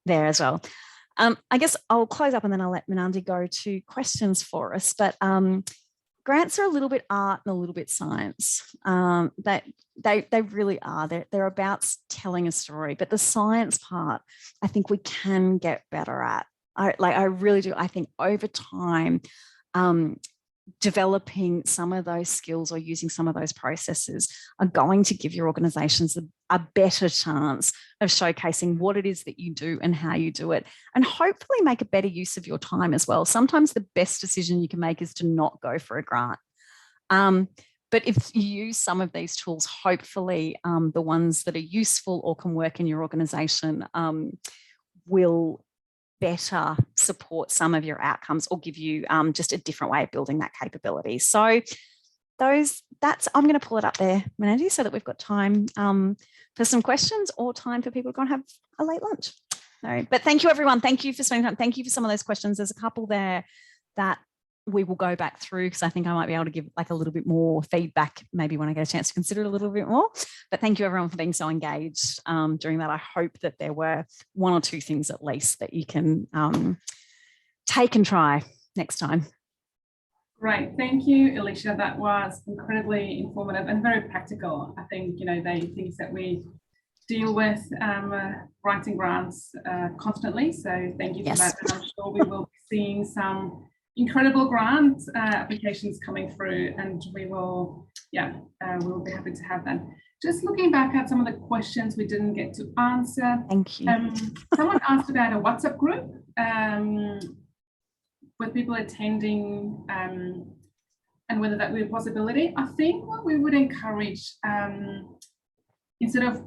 there as well. I guess I'll close up and then I'll let Minandi go to questions for us. But grants are a little bit art and a little bit science. That they really are. They're about telling a story. But the science part, I think we can get better at. I really do. I think over time, developing some of those skills or using some of those processes are going to give your organizations a better chance of showcasing what it is that you do and how you do it, and hopefully make a better use of your time as well. Sometimes the best decision you can make is to not go for a grant. But if you use some of these tools, hopefully the ones that are useful or can work in your organization will better support some of your outcomes or give you just a different way of building that capability. So I'm going to pull it up there, Minandi, so that we've got time for some questions or time for people to go and have a late lunch. No, but thank you, everyone. Thank you for spending time. Thank you for some of those questions. There's a couple there that we will go back through because I think I might be able to give like a little bit more feedback maybe when I get a chance to consider it a little bit more. But thank you everyone for being so engaged during that. I hope that there were one or two things at least that you can take and try next time. Great, thank you, Alicia. That was incredibly informative and very practical. I think, you know, the things that we deal with writing grants constantly. So thank you for that. And I'm sure we will be seeing some incredible grant applications coming through, and we will, we'll be happy to have them. Just looking back at some of the questions we didn't get to answer. Thank you. Someone asked about a WhatsApp group with people attending and whether that would be a possibility. I think what we would encourage, instead of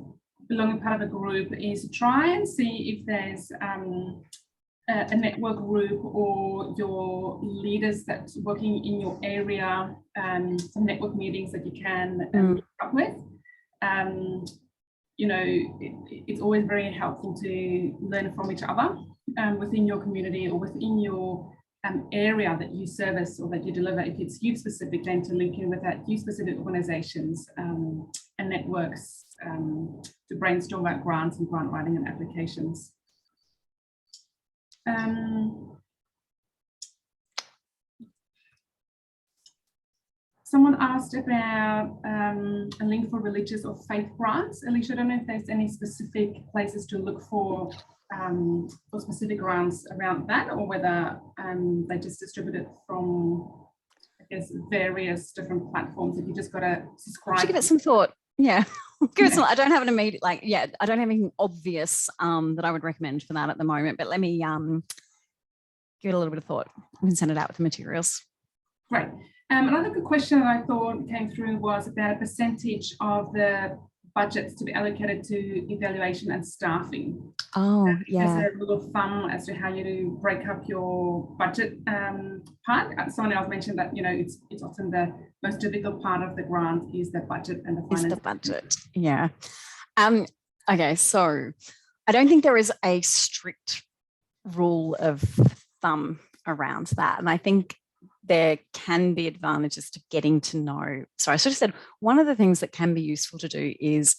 belonging part of a group, is to try and see if there's a network group or your leaders that's working in your area, some network meetings that you can meet up with. You know, it's always very helpful to learn from each other within your community or within your area that you service or that you deliver. If it's youth specific, then to link in with that youth specific organisations and networks to brainstorm about grants and grant writing and applications. Someone asked about a link for religious or faith grants. Alicia, I don't know if there's any specific places to look for specific grants around that, or whether they just distribute it from, I guess, various different platforms. If you just got to subscribe. Should give it some thought. Yeah. Give it some. I don't have an immediate, I don't have anything obvious that I would recommend for that at the moment, but let me give it a little bit of thought. We can send it out with the materials. Great. Another good question that I thought came through was about a percentage of the budgets to be allocated to evaluation and staffing. Oh, yeah. As a rule of thumb as to how you do break up your budget part. Someone else mentioned that, you know, it's often the most difficult part of the grant is the budget and the finance. Is the budget, yeah. Okay, so I don't think there is a strict rule of thumb around that. And I think there can be advantages to getting to know. So I sort of said, one of the things that can be useful to do is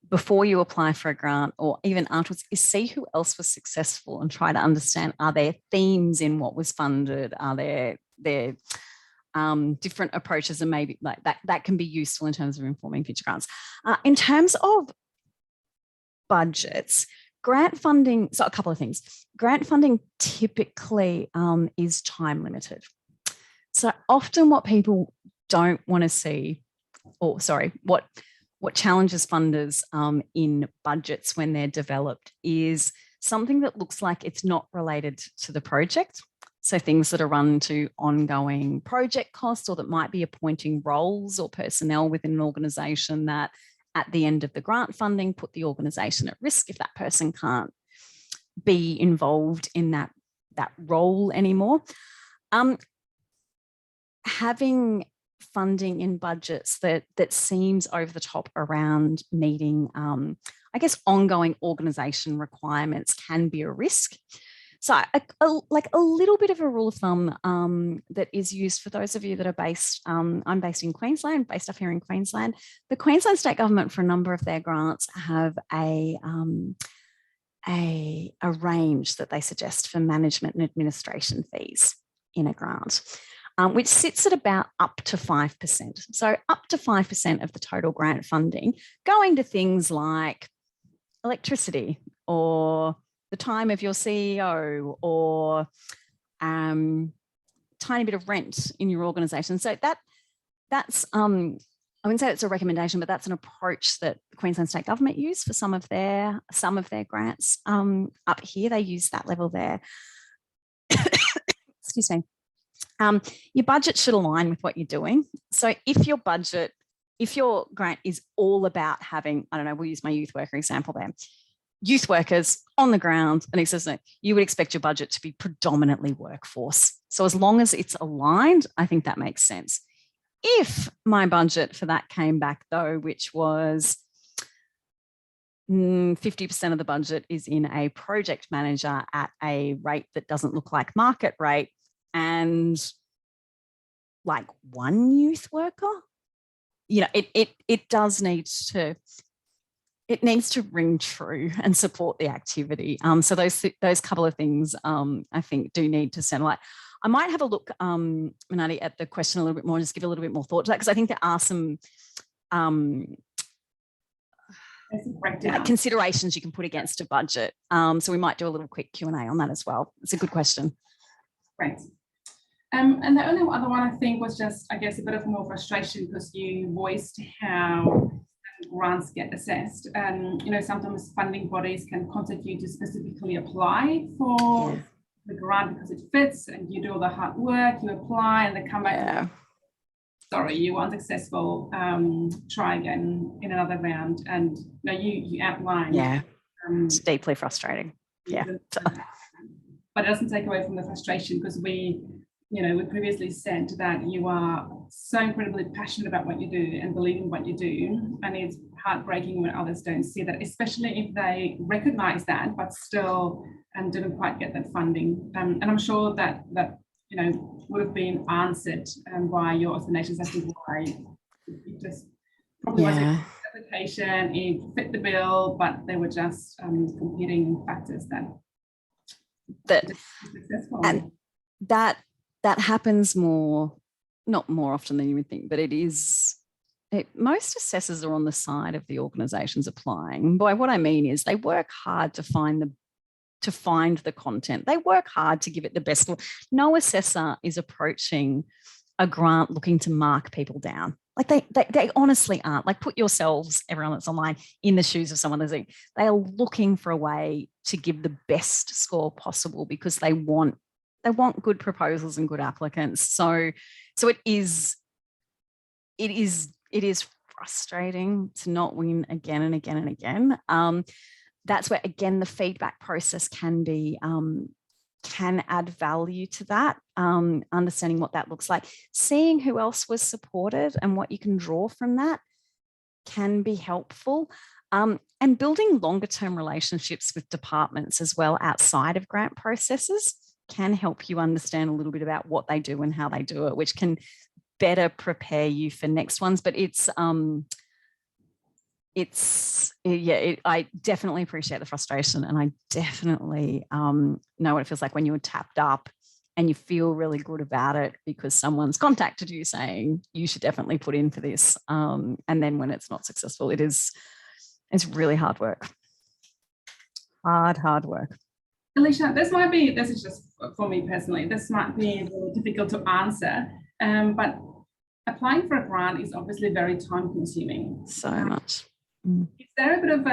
before you apply for a grant or even afterwards is see who else was successful and try to understand, are there themes in what was funded? Are there different approaches, and maybe like that can be useful in terms of informing future grants. In terms of budgets, grant funding, so a couple of things. Grant funding typically is time limited. So often what people don't want to see, or sorry, what challenges funders in budgets when they're developed is something that looks like it's not related to the project. So things that are run to ongoing project costs, or that might be appointing roles or personnel within an organisation that at the end of the grant funding put the organisation at risk if that person can't be involved in that role anymore. Having funding in budgets that seems over the top around meeting, I guess, ongoing organisation requirements can be a risk. So like a little bit of a rule of thumb that is used for those of you that are based, I'm based in Queensland, based up here in Queensland. The Queensland State Government, for a number of their grants, have a range that they suggest for management and administration fees in a grant, which sits at about up to 5%. So up to 5% of the total grant funding going to things like electricity or the time of your CEO or tiny bit of rent in your organisation. So that's I wouldn't say it's a recommendation, but that's an approach that the Queensland State Government use for some of their grants. Up here, they use that level there. Excuse me. Your budget should align with what you're doing. So if your grant is all about having, I don't know, we'll use my youth worker example there, youth workers on the ground, and you would expect your budget to be predominantly workforce. So as long as it's aligned, I think that makes sense. If my budget for that came back though, which was 50% of the budget is in a project manager at a rate that doesn't look like market rate, and like one youth worker, you know, it does need to, it needs to ring true and support the activity. So those couple of things I think do need to settle out. I might have a look, Manati, at the question a little bit more and just give a little bit more thought to that, because I think there are some considerations you can put against a budget. So we might do a little quick Q&A on that as well. It's a good question. Great. And the only other one I think was just, I guess, a bit of more frustration because you voiced how grants get assessed. You know, sometimes funding bodies can contact you to specifically apply for the grant because it fits, and you do all the hard work, you apply, and they come back sorry, you were unsuccessful, try again in another round. And you outlined. Yeah, it's deeply frustrating. Yeah. But it doesn't take away from the frustration, because we previously said that you are so incredibly passionate about what you do and believe in what you do. And it's heartbreaking when others don't see that, especially if they recognize that, but still didn't quite get that funding. And I'm sure that would have been answered by your explanations as to why it just probably wasn't an application, it fit the bill, but they were just competing factors that successful. And that happens not more often than you would think, but most assessors are on the side of the organisations applying. By what I mean is they work hard to find the content. They work hard to give it the best. No assessor is approaching a grant looking to mark people down. Like they honestly aren't. Like, put yourselves, everyone that's online, in the shoes of someone that's like, they are looking for a way to give the best score possible because they want good proposals and good applicants. So it is frustrating to not win again and again and again. That's where, again, the feedback process can add value to that, understanding what that looks like. Seeing who else was supported and what you can draw from that can be helpful. And building longer term relationships with departments as well outside of grant processes can help you understand a little bit about what they do and how they do it, which can better prepare you for next ones. But I definitely appreciate the frustration, and I definitely know what it feels like when you're tapped up and you feel really good about it because someone's contacted you saying you should definitely put in for this. And then when it's not successful, it's really hard work. Hard work. Alicia, this is just for me personally, this might be really difficult to answer, but applying for a grant is obviously very time consuming. So much. Is there a bit of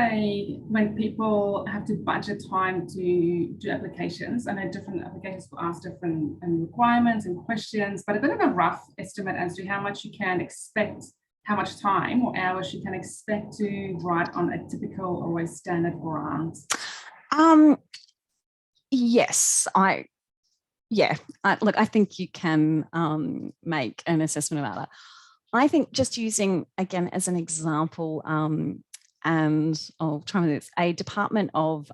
when people have to budget time to do applications? I know different applications will ask different requirements and questions, but a bit of a rough estimate as to how much you can expect, how much time or hours you can expect to write on a typical or a standard grant? Yes, look, I think you can make an assessment about that. I think just using, again, as an example, and I'll try with this, a Department of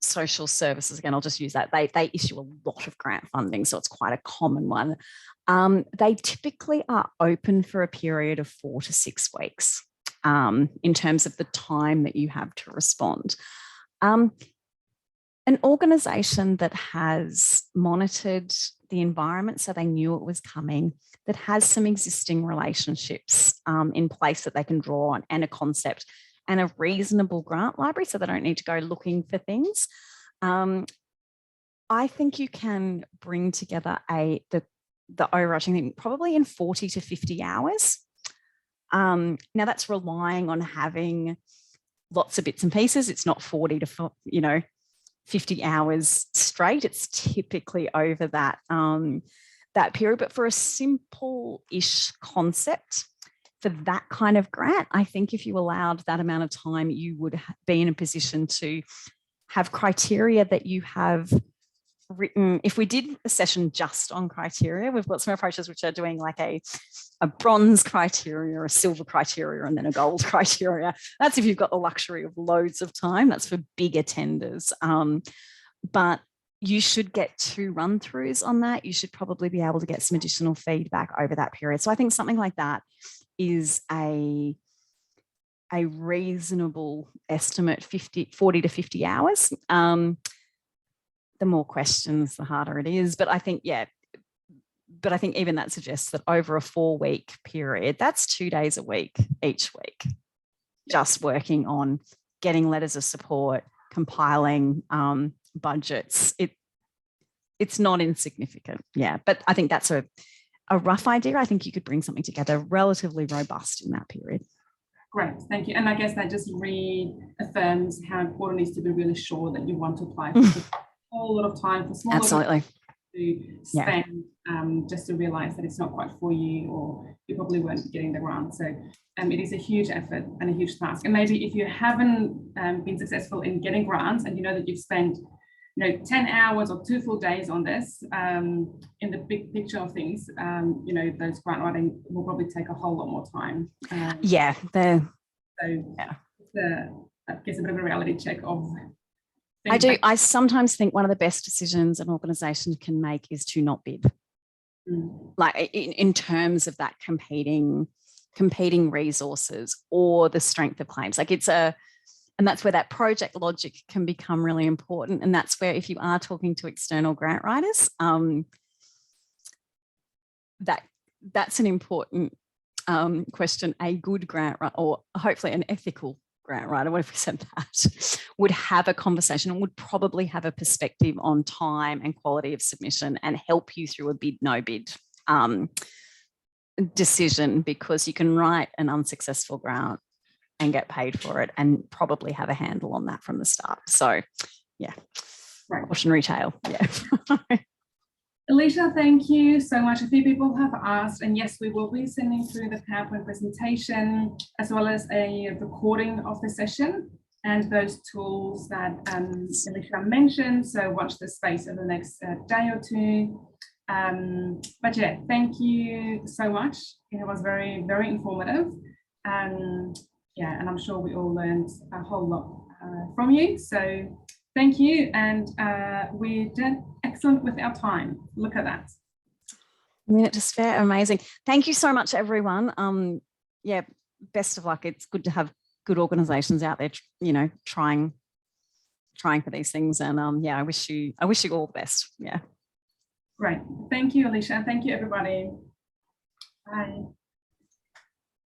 Social Services, again, I'll just use that. They issue a lot of grant funding, so it's quite a common one. They typically are open for a period of 4 to 6 weeks in terms of the time that you have to respond. An organisation that has monitored the environment so they knew it was coming, that has some existing relationships in place that they can draw on, and a concept and a reasonable grant library so they don't need to go looking for things. I think you can bring together the overarching thing probably in 40 to 50 hours. Now that's relying on having lots of bits and pieces. It's not 40 to 50 hours straight. It's typically over that period. But for a simple-ish concept, for that kind of grant, I think if you allowed that amount of time, you would be in a position to have criteria that you have written. If we did a session just on criteria, we've got some approaches which are doing like a bronze criteria, a silver criteria, and then a gold criteria. That's if you've got the luxury of loads of time. That's for bigger tenders. But you should get 2 run-throughs on that. You should probably be able to get some additional feedback over that period. So I think something like that is a reasonable estimate, 40 to 50 hours. The more questions, the harder it is. But I think, even that suggests that over a 4-week period, that's 2 days a week, each week, just working on getting letters of support, compiling budgets. It's not insignificant. Yeah. But I think that's a rough idea. I think you could bring something together relatively robust in that period. Great, thank you. And I guess that just reaffirms how important it is to be really sure that you want to apply for a whole lot of time for small. Absolutely. to spend just to realize that it's not quite for you, or you probably weren't getting the grant. So it is a huge effort and a huge task. And maybe if you haven't been successful in getting grants, and you know that you've spent 10 hours or 2 full days on this, in the big picture of things, those grant writing will probably take a whole lot more time. I guess a bit of a reality check of I sometimes think one of the best decisions an organisation can make is to not bid. Like in terms of that competing resources or the strength of claims. Like and that's where that project logic can become really important. And that's where, if you are talking to external grant writers, that's an important question. A good grant writer, or hopefully an ethical grant writer, what if we said that, would have a conversation and would probably have a perspective on time and quality of submission and help you through a bid, no bid decision, because you can write an unsuccessful grant and get paid for it and probably have a handle on that from the start. So yeah, cautionary tale. Yeah. Alicia, thank you so much. A few people have asked, and yes, we will be sending through the PowerPoint presentation as well as a recording of the session and those tools that Alicia mentioned. So watch the space over the next day or two. But yeah, thank you so much. It was very, very informative. Yeah, and I'm sure we all learned a whole lot from you. So thank you. And we did excellent with our time. Look at that. I mean, it's just fair, amazing. Thank you so much, everyone. Yeah, best of luck. It's good to have good organisations out there, trying for these things. And yeah, I wish you all the best. Yeah. Great. Thank you, Alicia. Thank you, everybody. Bye.